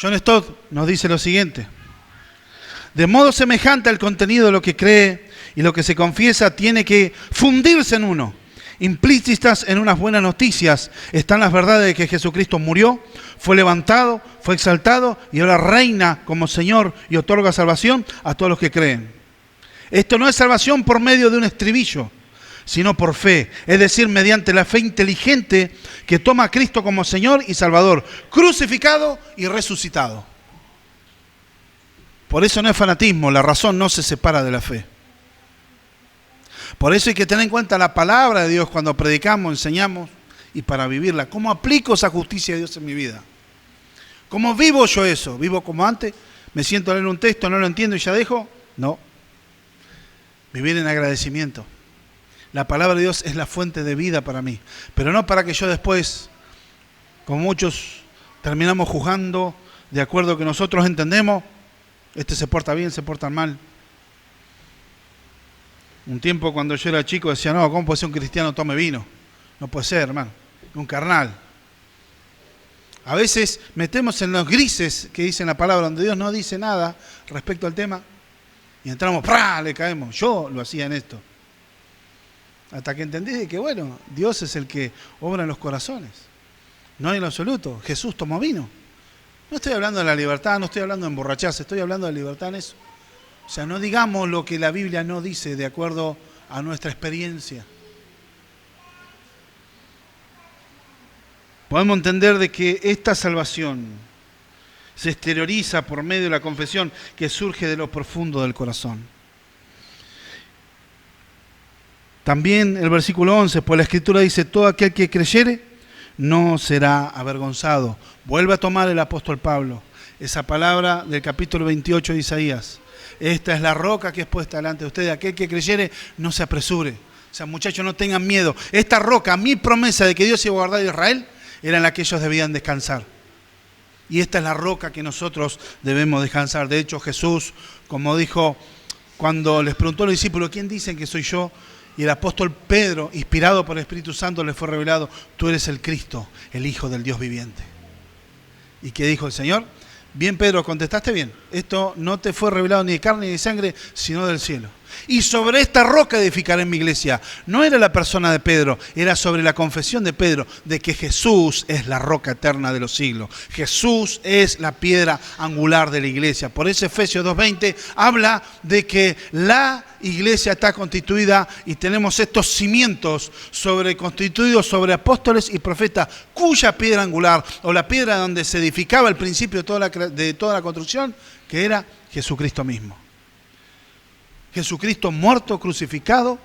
John Stott nos dice lo siguiente: de modo semejante al contenido de lo que cree y lo que se confiesa tiene que fundirse en uno. Implícitas en unas buenas noticias están las verdades de que Jesucristo murió, fue levantado, fue exaltado y ahora reina como Señor y otorga salvación a todos los que creen. Esto no es salvación por medio de un estribillo, sino por fe, es decir, mediante la fe inteligente que toma a Cristo como Señor y Salvador, crucificado y resucitado. Por eso no es fanatismo, la razón no se separa de la fe. Por eso hay que tener en cuenta la palabra de Dios cuando predicamos, enseñamos y para vivirla. ¿Cómo aplico esa justicia de Dios en mi vida? ¿Cómo vivo yo eso? ¿Vivo como antes? ¿Me siento a leer un texto, no lo entiendo y ya dejo? No. Vivir en agradecimiento. La palabra de Dios es la fuente de vida para mí. Pero no para que yo después, como muchos, terminamos juzgando de acuerdo a lo que nosotros entendemos. Este se porta bien, se porta mal. Un tiempo cuando yo era chico decía, no, ¿cómo puede ser un cristiano tome vino? No puede ser, hermano, un carnal. A veces metemos en los grises que dice la palabra, donde Dios no dice nada respecto al tema, y entramos, ¡prá!, le caemos. Yo lo hacía en esto. Hasta que entendí de que, bueno, Dios es el que obra en los corazones. No en lo absoluto. Jesús tomó vino. No estoy hablando de la libertad, no estoy hablando de emborracharse, estoy hablando de libertad en eso. O sea, no digamos lo que la Biblia no dice de acuerdo a nuestra experiencia. Podemos entender de que esta salvación se exterioriza por medio de la confesión que surge de lo profundo del corazón. También el versículo 11, pues la Escritura dice, todo aquel que creyere no será avergonzado. Vuelve a tomar el apóstol Pablo esa palabra del capítulo 28 de Isaías. Esta es la roca que es puesta delante de ustedes. Aquel que creyere, no se apresure. O sea, muchachos, no tengan miedo. Esta roca, mi promesa de que Dios iba a guardar a Israel, era en la que ellos debían descansar. Y esta es la roca que nosotros debemos descansar. De hecho, Jesús, como dijo, cuando les preguntó a los discípulos, ¿quién dicen que soy yo? Y el apóstol Pedro, inspirado por el Espíritu Santo, le fue revelado, tú eres el Cristo, el Hijo del Dios viviente. ¿Y qué dijo el Señor? Bien, Pedro, contestaste bien. Esto no te fue revelado ni de carne ni de sangre, sino del cielo. Y sobre esta roca edificaré mi iglesia. No era la persona de Pedro, era sobre la confesión de Pedro de que Jesús es la roca eterna de los siglos. Jesús es la piedra angular de la iglesia. Por eso Efesios 2:20 habla de que la iglesia está constituida y tenemos estos cimientos constituidos sobre apóstoles y profetas, cuya piedra angular o la piedra donde se edificaba el principio de toda la construcción, que era Jesucristo mismo. Jesucristo muerto, crucificado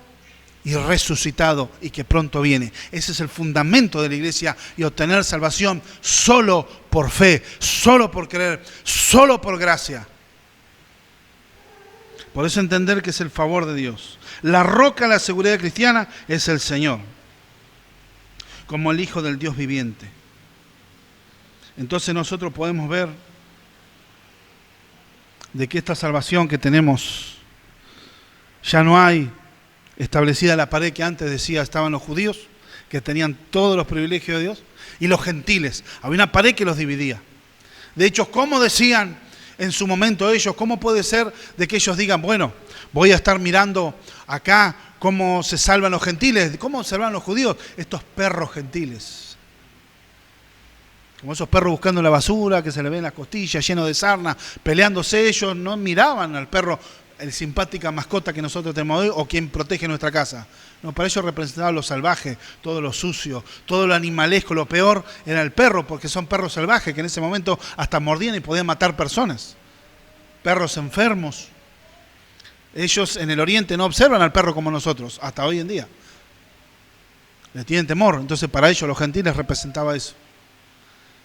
y resucitado y que pronto viene. Ese es el fundamento de la iglesia y obtener salvación solo por fe, solo por creer, solo por gracia. Por eso entender que es el favor de Dios. La roca de la seguridad cristiana es el Señor, como el Hijo del Dios viviente. Entonces nosotros podemos ver de que esta salvación que tenemos, ya no hay establecida la pared que antes decía estaban los judíos, que tenían todos los privilegios de Dios, y los gentiles. Había una pared que los dividía. De hecho, ¿cómo decían en su momento ellos? ¿Cómo puede ser de que ellos digan, bueno, voy a estar mirando acá cómo se salvan los gentiles? ¿Cómo se salvan los judíos? Estos perros gentiles. Como esos perros buscando la basura, que se le ven las costillas, llenos de sarna, peleándose ellos, no miraban al perro, el simpática mascota que nosotros tenemos hoy, o quien protege nuestra casa. No, para ellos representaba lo salvaje, todo lo sucio, todo lo animalesco, lo peor era el perro, porque son perros salvajes que en ese momento hasta mordían y podían matar personas. perros enfermos. Ellos en el Oriente no observan al perro como nosotros, hasta hoy en día. Le tienen temor, entonces para ellos los gentiles representaba eso.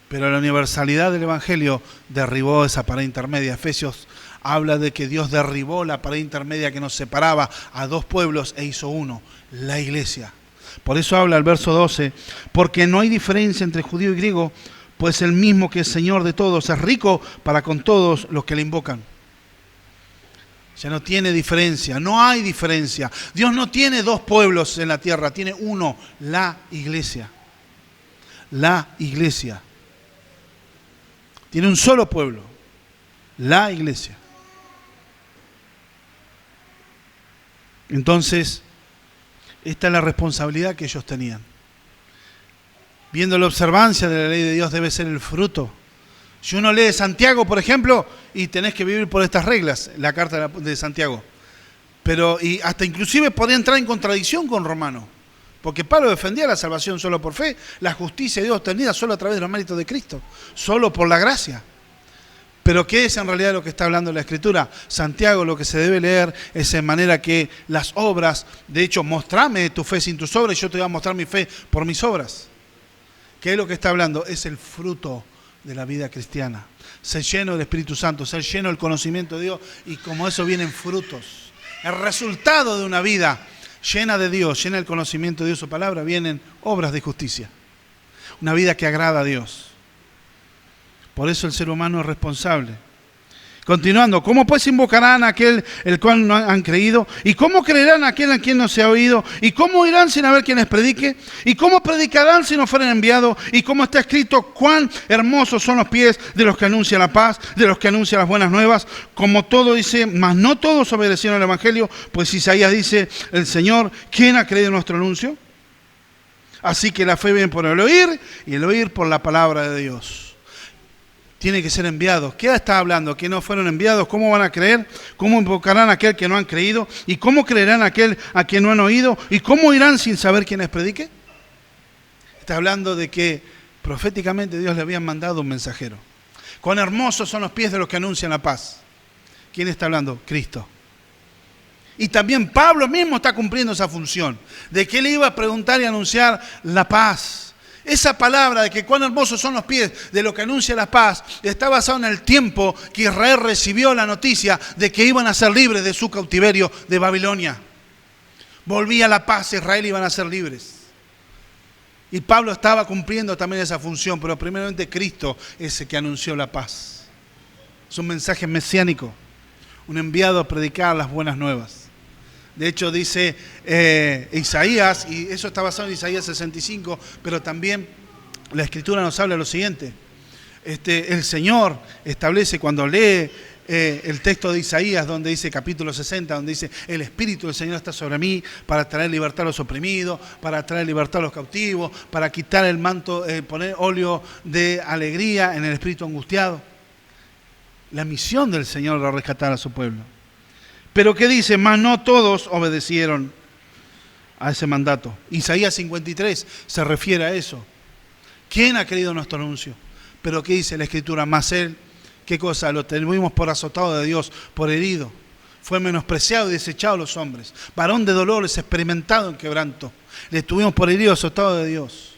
Pero la universalidad del Evangelio derribó esa pared intermedia. Efesios habla de que Dios derribó la pared intermedia que nos separaba a dos pueblos e hizo uno, la iglesia. Por eso habla el verso 12, porque no hay diferencia entre judío y griego, pues el mismo que es Señor de todos es rico para con todos los que le invocan. Ya no tiene diferencia, no hay diferencia. Dios no tiene dos pueblos en la tierra, tiene uno, la iglesia. La iglesia. Tiene un solo pueblo, la iglesia. Entonces, esta es la responsabilidad que ellos tenían. Viendo la observancia de la ley de Dios debe ser el fruto. Si uno lee Santiago, por ejemplo, y tenés que vivir por estas reglas, la carta de Santiago. Pero, y hasta inclusive podría entrar en contradicción con Romano. Porque Pablo defendía la salvación solo por fe, la justicia de Dios obtenida solo a través de los méritos de Cristo, solo por la gracia. Pero ¿qué es en realidad lo que está hablando la Escritura? Santiago lo que se debe leer es en manera que las obras, de hecho, mostrame tu fe sin tus obras y yo te voy a mostrar mi fe por mis obras. ¿Qué es lo que está hablando? Es el fruto de la vida cristiana. Ser lleno del Espíritu Santo, ser lleno del conocimiento de Dios y como eso vienen frutos. El resultado de una vida llena de Dios, llena del conocimiento de Dios, su palabra, vienen obras de justicia. Una vida que agrada a Dios. Por eso el ser humano es responsable. Continuando, ¿cómo pues invocarán a aquel el cual no han creído? ¿Y cómo creerán a aquel a quien no se ha oído? ¿Y cómo irán sin haber quien les predique? ¿Y cómo predicarán si no fueren enviados? ¿Y cómo está escrito cuán hermosos son los pies de los que anuncian la paz, de los que anuncian las buenas nuevas? Como todo dice, mas no todos obedecieron al Evangelio, pues Isaías dice, el Señor, ¿quién ha creído nuestro anuncio? Así que la fe viene por el oír y el oír por la palabra de Dios. Tienen que ser enviados. ¿Qué está hablando? ¿Que no fueron enviados? ¿Cómo van a creer? ¿Cómo invocarán a aquel que no han creído? ¿Y cómo creerán a aquel a quien no han oído? ¿Y cómo irán sin saber quién les predique? Está hablando de que proféticamente Dios le había mandado un mensajero. Cuán hermosos son los pies de los que anuncian la paz. ¿Quién está hablando? Cristo. Y también Pablo mismo está cumpliendo esa función, de que él iba a preguntar y anunciar la paz. Esa palabra de que cuán hermosos son los pies de lo que anuncia la paz está basada en el tiempo que Israel recibió la noticia de que iban a ser libres de su cautiverio de Babilonia. Volvía la paz, Israel iban a ser libres. Y Pablo estaba cumpliendo también esa función, pero primeramente Cristo es el que anunció la paz. Es un mensaje mesiánico, un enviado a predicar las buenas nuevas. De hecho dice Isaías, y eso está basado en Isaías 65, pero también la Escritura nos habla lo siguiente. El Señor establece cuando lee el texto de Isaías, donde dice capítulo 60, donde dice, el Espíritu del Señor está sobre mí para traer libertad a los oprimidos, para traer libertad a los cautivos, para quitar el manto, poner óleo de alegría en el espíritu angustiado. La misión del Señor era rescatar a su pueblo. Pero ¿qué dice? Mas no todos obedecieron a ese mandato. Isaías 53 se refiere a eso. ¿Quién ha creído nuestro anuncio? Pero ¿qué dice la Escritura? Mas él, ¿qué cosa? Lo tuvimos por azotado de Dios, por herido. Fue menospreciado y desechado a los hombres. Varón de dolores, experimentado en quebranto. Le tuvimos por herido, azotado de Dios.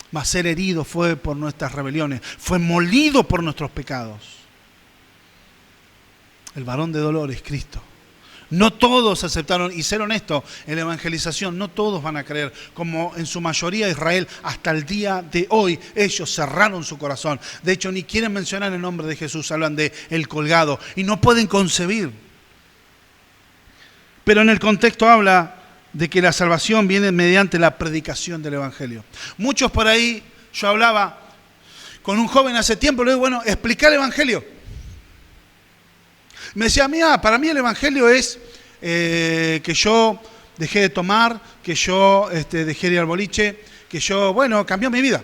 Mas ser herido fue por nuestras rebeliones. Fue molido por nuestros pecados. El varón de dolores, Cristo. No todos aceptaron, y ser honesto, en la evangelización no todos van a creer, como en su mayoría Israel, hasta el día de hoy, ellos cerraron su corazón. De hecho, ni quieren mencionar el nombre de Jesús, hablan de el colgado, y no pueden concebir. Pero en el contexto habla de que la salvación viene mediante la predicación del Evangelio. Muchos por ahí, yo hablaba con un joven hace tiempo, le digo, bueno, explicar el Evangelio. Me decía, mira, para mí el Evangelio es que yo dejé de tomar, que yo dejé de ir al boliche, que yo, bueno, cambió mi vida.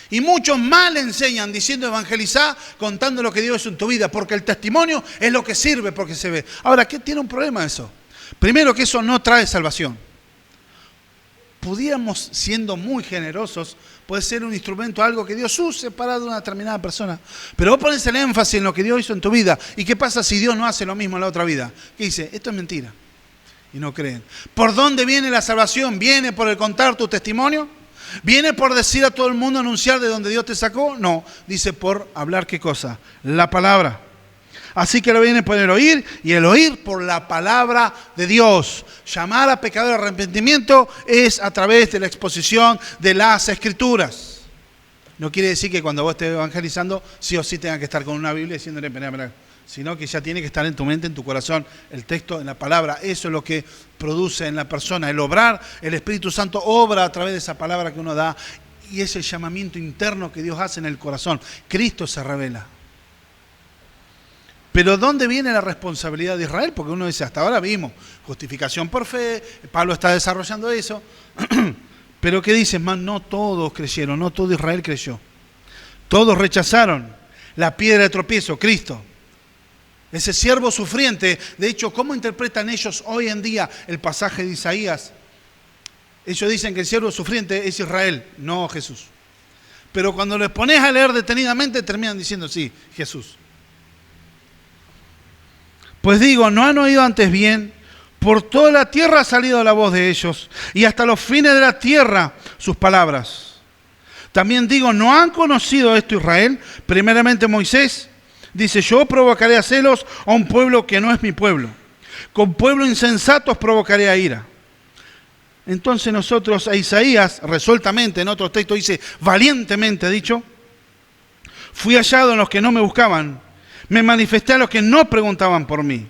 Y muchos mal enseñan diciendo evangelizar, contando lo que Dios hizo en tu vida, porque el testimonio es lo que sirve, porque se ve. Ahora, ¿qué tiene un problema eso? Primero que eso no trae salvación. Pudiéramos, siendo muy generosos, puede ser un instrumento, algo que Dios use para una determinada persona. Pero vos pones el énfasis en lo que Dios hizo en tu vida. ¿Y qué pasa si Dios no hace lo mismo en la otra vida? ¿Qué dice? Esto es mentira. Y no creen. ¿Por dónde viene la salvación? ¿Viene por el contar tu testimonio? ¿Viene por decir a todo el mundo, anunciar de donde Dios te sacó? No, dice por hablar ¿qué cosa? La palabra. Así que lo viene por el oír, y el oír por la palabra de Dios. Llamar a pecador al arrepentimiento es a través de la exposición de las Escrituras. No quiere decir que cuando vos estés evangelizando, sí o sí tengas que estar con una Biblia diciéndole, sino que ya tiene que estar en tu mente, en tu corazón, el texto, en la palabra. Eso es lo que produce en la persona. El obrar, el Espíritu Santo obra a través de esa palabra que uno da, y es el llamamiento interno que Dios hace en el corazón. Cristo se revela. Pero ¿dónde viene la responsabilidad de Israel? Porque uno dice, hasta ahora vimos justificación por fe, Pablo está desarrollando eso. Pero ¿qué dice? No todos creyeron, no todo Israel creyó. Todos rechazaron la piedra de tropiezo, Cristo. Ese siervo sufriente. De hecho, ¿cómo interpretan ellos hoy en día el pasaje de Isaías? Ellos dicen que el siervo sufriente es Israel, no Jesús. Pero cuando les pones a leer detenidamente, terminan diciendo, sí, Jesús. Pues digo, ¿no han oído antes bien? Por toda la tierra ha salido la voz de ellos, y hasta los fines de la tierra sus palabras. También digo, ¿no han conocido esto Israel? Primeramente Moisés dice, yo provocaré a celos a un pueblo que no es mi pueblo. Con pueblo insensato os provocaré a ira. Entonces nosotros, a Isaías, resueltamente, en otro texto dice, valientemente dicho, fui hallado en los que no me buscaban. Me manifesté a los que no preguntaban por mí.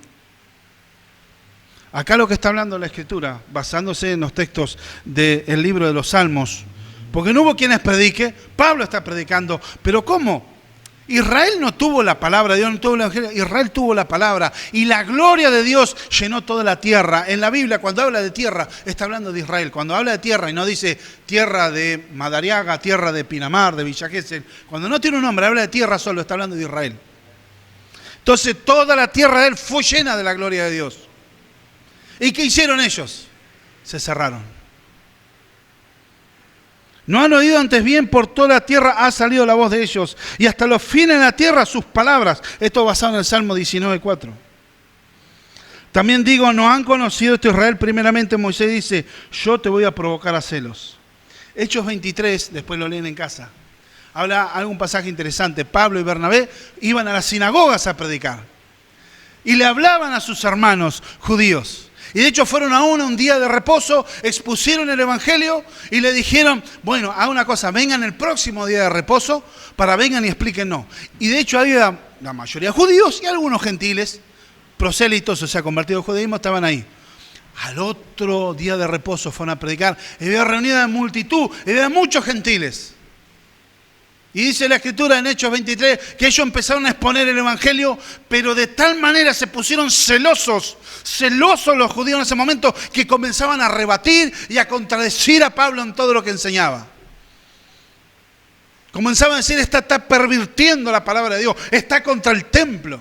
Acá lo que está hablando la Escritura, basándose en los textos del libro de los Salmos, porque no hubo quienes predique, Pablo está predicando, pero ¿cómo? Israel no tuvo la palabra de Dios, no tuvo el Evangelio, Israel tuvo la palabra, y la gloria de Dios llenó toda la tierra. En la Biblia, cuando habla de tierra, está hablando de Israel. Cuando habla de tierra y no dice tierra de Madariaga, tierra de Pinamar, de Villa Gesell, cuando no tiene un nombre, habla de tierra solo, está hablando de Israel. Entonces toda la tierra de él fue llena de la gloria de Dios. ¿Y qué hicieron ellos? Se cerraron. ¿No han oído antes bien? Por toda la tierra ha salido la voz de ellos, y hasta los fines de la tierra sus palabras. Esto basado en el Salmo 19:4. También digo, ¿no han conocido esto Israel? Primeramente Moisés dice, yo te voy a provocar a celos. Hechos 23, después lo leen en casa. Habla algún pasaje interesante. Pablo y Bernabé iban a las sinagogas a predicar. Y le hablaban a sus hermanos judíos. Y de hecho fueron aún a un día de reposo, expusieron el Evangelio y le dijeron, bueno, hagan una cosa, vengan el próximo día de reposo para vengan y explíquennos. Y de hecho había la mayoría judíos y algunos gentiles, prosélitos, o sea, convertidos al judaísmo, estaban ahí. Al otro día de reposo fueron a predicar. Y había reunida multitud, y había muchos gentiles. Y dice la Escritura en Hechos 23 que ellos empezaron a exponer el Evangelio, pero de tal manera se pusieron celosos los judíos en ese momento, que comenzaban a rebatir y a contradecir a Pablo en todo lo que enseñaba. Comenzaban a decir, está pervirtiendo la palabra de Dios, está contra el templo.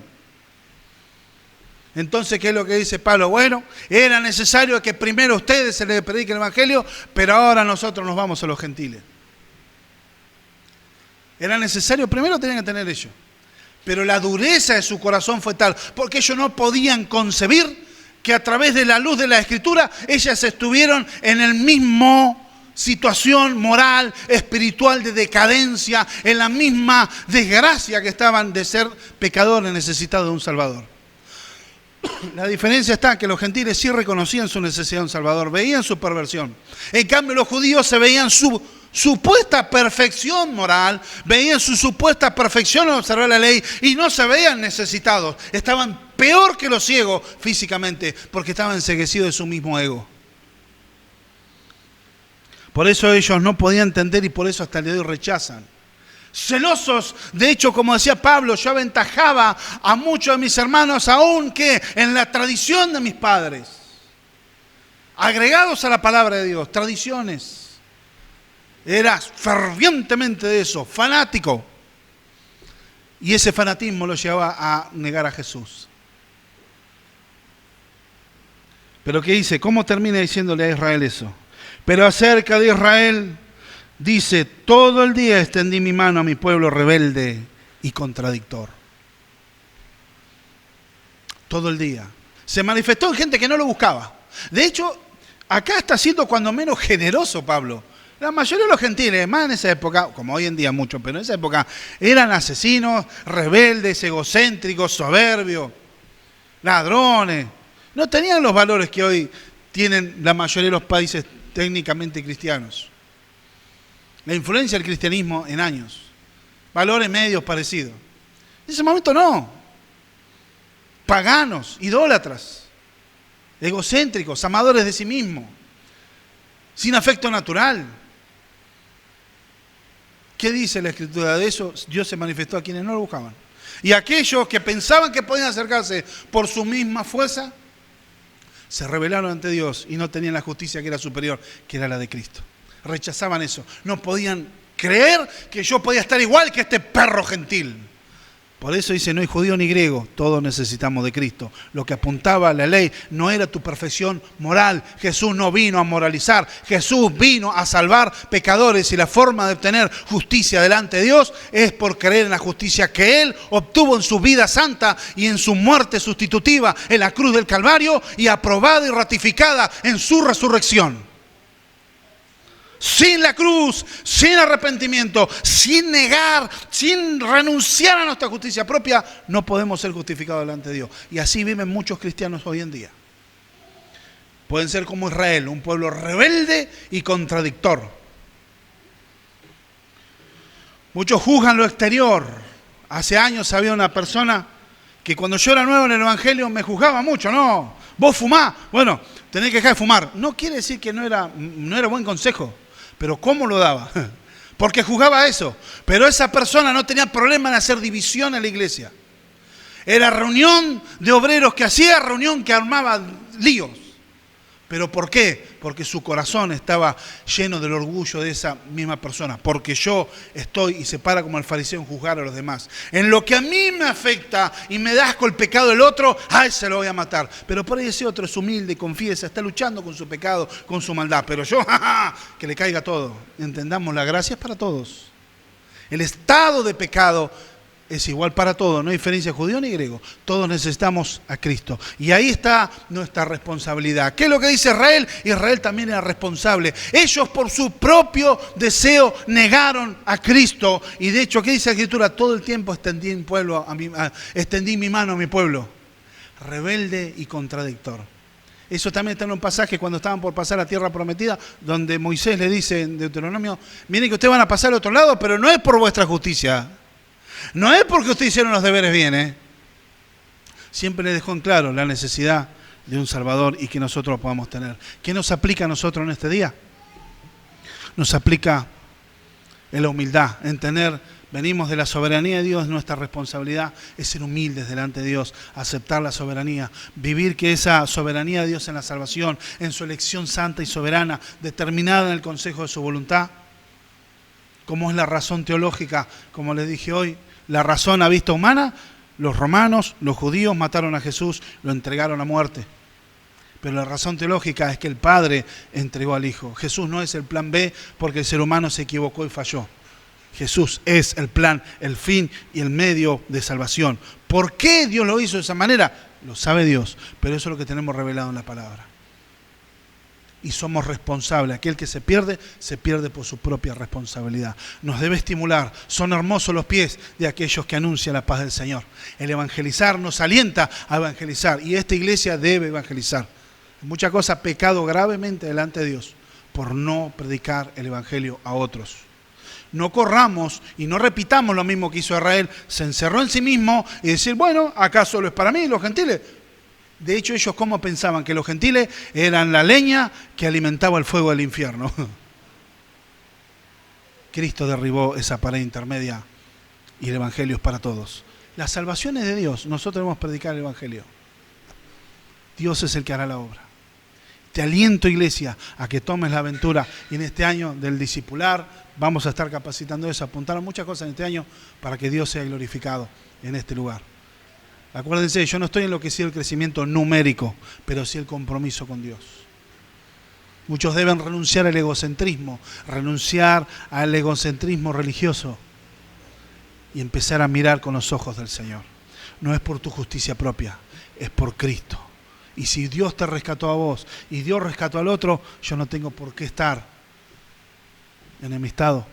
Entonces, ¿qué es lo que dice Pablo? Bueno, era necesario que primero a ustedes se les predique el Evangelio, pero ahora nosotros nos vamos a los gentiles. Era necesario, primero tenían que tener ellos. Pero la dureza de su corazón fue tal, porque ellos no podían concebir que a través de la luz de la Escritura, ellas estuvieron en el mismo situación moral, espiritual, de decadencia, en la misma desgracia que estaban de ser pecadores necesitados de un Salvador. La diferencia está en que los gentiles sí reconocían su necesidad de un Salvador, veían su perversión. En cambio, los judíos se veían su supuesta perfección moral, veían su supuesta perfección al observar la ley y no se veían necesitados. Estaban peor que los ciegos físicamente porque estaban enceguecidos de su mismo ego. Por eso ellos no podían entender y por eso hasta el día de hoy rechazan. Celosos, de hecho, como decía Pablo, yo aventajaba a muchos de mis hermanos aún que en la tradición de mis padres, agregados a la palabra de Dios, tradiciones. Era fervientemente de eso, fanático. Y ese fanatismo lo llevaba a negar a Jesús. Pero ¿qué dice? ¿Cómo termina diciéndole a Israel eso? Pero acerca de Israel, Dice, todo el día extendí mi mano a mi pueblo rebelde y contradictor. Todo el día. Se manifestó en gente que no lo buscaba. De hecho, acá está siendo cuando menos generoso Pablo. La mayoría de los gentiles, más en esa época, como hoy en día mucho, pero en esa época, eran asesinos, rebeldes, egocéntricos, soberbios, ladrones. No tenían los valores que hoy tienen la mayoría de los países técnicamente cristianos. La influencia del cristianismo en años. Valores medios parecidos. En ese momento no. Paganos, idólatras, egocéntricos, amadores de sí mismos, sin afecto natural. ¿Qué dice la Escritura de eso? Dios se manifestó a quienes no lo buscaban. Y aquellos que pensaban que podían acercarse por su misma fuerza, se rebelaron ante Dios y no tenían la justicia que era superior, que era la de Cristo. Rechazaban eso. No podían creer que yo podía estar igual que este perro gentil. Por eso dice, no hay judío ni griego, todos necesitamos de Cristo. Lo que apuntaba a la ley no era tu perfección moral. Jesús no vino a moralizar, Jesús vino a salvar pecadores y la forma de obtener justicia delante de Dios es por creer en la justicia que Él obtuvo en su vida santa y en su muerte sustitutiva en la cruz del Calvario y aprobada y ratificada en su resurrección. Sin la cruz, sin arrepentimiento, sin negar, sin renunciar a nuestra justicia propia, no podemos ser justificados delante de Dios. Y así viven muchos cristianos hoy en día. Pueden ser como Israel, un pueblo rebelde y contradictor. Muchos juzgan lo exterior. Hace años había una persona que cuando yo era nuevo en el Evangelio me juzgaba mucho. No, vos fumás, bueno, tenés que dejar de fumar. No quiere decir que no era buen consejo. Pero ¿cómo lo daba? Porque juzgaba eso. Pero esa persona no tenía problema en hacer división en la iglesia. Era reunión de obreros que hacía, reunión que armaba líos. ¿Pero por qué? Porque su corazón estaba lleno del orgullo de esa misma persona. Porque yo estoy, y se para como el fariseo en juzgar a los demás. En lo que a mí me afecta y me da asco el pecado del otro, a ese lo voy a matar. Pero por ahí ese otro es humilde, confiesa, está luchando con su pecado, con su maldad. Pero yo, que le caiga todo. Entendamos, la gracia es para todos. El estado de pecado es igual para todos, no hay diferencia judío ni griego. Todos necesitamos a Cristo. Y ahí está nuestra responsabilidad. ¿Qué es lo que dice Israel? Israel también era responsable. Ellos por su propio deseo negaron a Cristo. Y de hecho, ¿qué dice la Escritura? Todo el tiempo extendí mi mano a mi pueblo. Rebelde y contradictor. Eso también está en un pasaje cuando estaban por pasar a tierra prometida, donde Moisés le dice en Deuteronomio, miren que ustedes van a pasar al otro lado, pero no es por vuestra justicia. No es porque ustedes hicieron los deberes bien, Siempre les dejó en claro la necesidad de un Salvador y que nosotros lo podamos tener. ¿Qué nos aplica a nosotros en este día? Nos aplica en la humildad, en tener, venimos de la soberanía de Dios, nuestra responsabilidad es ser humildes delante de Dios, aceptar la soberanía, vivir que esa soberanía de Dios en la salvación, en su elección santa y soberana, determinada en el consejo de su voluntad, como es la razón teológica, como les dije hoy, la razón a vista humana, los romanos, los judíos mataron a Jesús, lo entregaron a muerte. Pero la razón teológica es que el Padre entregó al Hijo. Jesús no es el plan B porque el ser humano se equivocó y falló. Jesús es el plan, el fin y el medio de salvación. ¿Por qué Dios lo hizo de esa manera? Lo sabe Dios, pero eso es lo que tenemos revelado en la palabra. Y somos responsables. Aquel que se pierde por su propia responsabilidad. Nos debe estimular. Son hermosos los pies de aquellos que anuncian la paz del Señor. El evangelizar nos alienta a evangelizar. Y esta iglesia debe evangelizar. En muchas cosas pecado gravemente delante de Dios por no predicar el evangelio a otros. No corramos y no repitamos lo mismo que hizo Israel. Se encerró en sí mismo y decir, bueno, acá solo es para mí, los gentiles. De hecho, ellos ¿cómo pensaban? Que los gentiles eran la leña que alimentaba el fuego del infierno. Cristo derribó esa pared intermedia y el evangelio es para todos. La salvación es de Dios, nosotros debemos predicar el evangelio. Dios es el que hará la obra. Te aliento, iglesia, a que tomes la aventura y en este año del discipular vamos a estar capacitando eso, apuntar a muchas cosas en este año para que Dios sea glorificado en este lugar. Acuérdense, yo no estoy enloquecido el crecimiento numérico, pero sí el compromiso con Dios. Muchos deben renunciar al egocentrismo religioso y empezar a mirar con los ojos del Señor. No es por tu justicia propia, es por Cristo. Y si Dios te rescató a vos y Dios rescató al otro, yo no tengo por qué estar enemistado.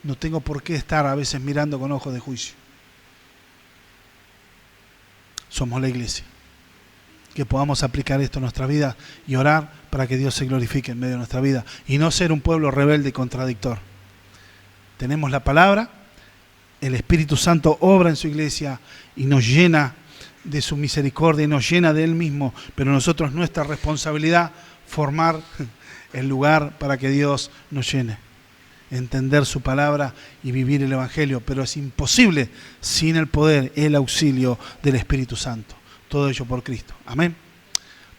No tengo por qué estar a veces mirando con ojos de juicio. Somos la iglesia. Que podamos aplicar esto en nuestra vida y orar para que Dios se glorifique en medio de nuestra vida y no ser un pueblo rebelde y contradictor. Tenemos la palabra, el Espíritu Santo obra en su iglesia y nos llena de su misericordia y nos llena de Él mismo, pero nosotros nuestra responsabilidad formar el lugar para que Dios nos llene, entender su palabra y vivir el Evangelio, pero es imposible sin el poder, el auxilio del Espíritu Santo. Todo ello por Cristo. Amén.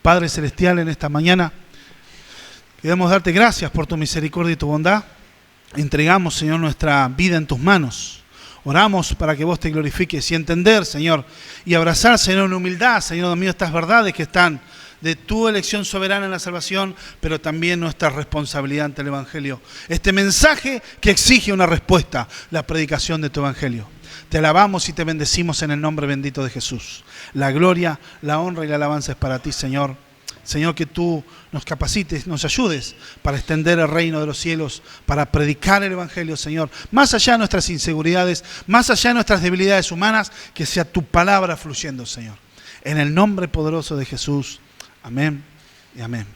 Padre Celestial, en esta mañana queremos darte gracias por tu misericordia y tu bondad. Entregamos, Señor, nuestra vida en tus manos. Oramos para que vos te glorifiques y entender, Señor, y abrazar, Señor, en humildad, Señor mío, estas verdades que están de tu elección soberana en la salvación, pero también nuestra responsabilidad ante el Evangelio. Este mensaje que exige una respuesta, la predicación de tu Evangelio. Te alabamos y te bendecimos en el nombre bendito de Jesús. La gloria, la honra y la alabanza es para ti, Señor. Señor, que tú nos capacites, nos ayudes para extender el reino de los cielos, para predicar el Evangelio, Señor. Más allá de nuestras inseguridades, más allá de nuestras debilidades humanas, que sea tu palabra fluyendo, Señor. En el nombre poderoso de Jesús. Amén y amén.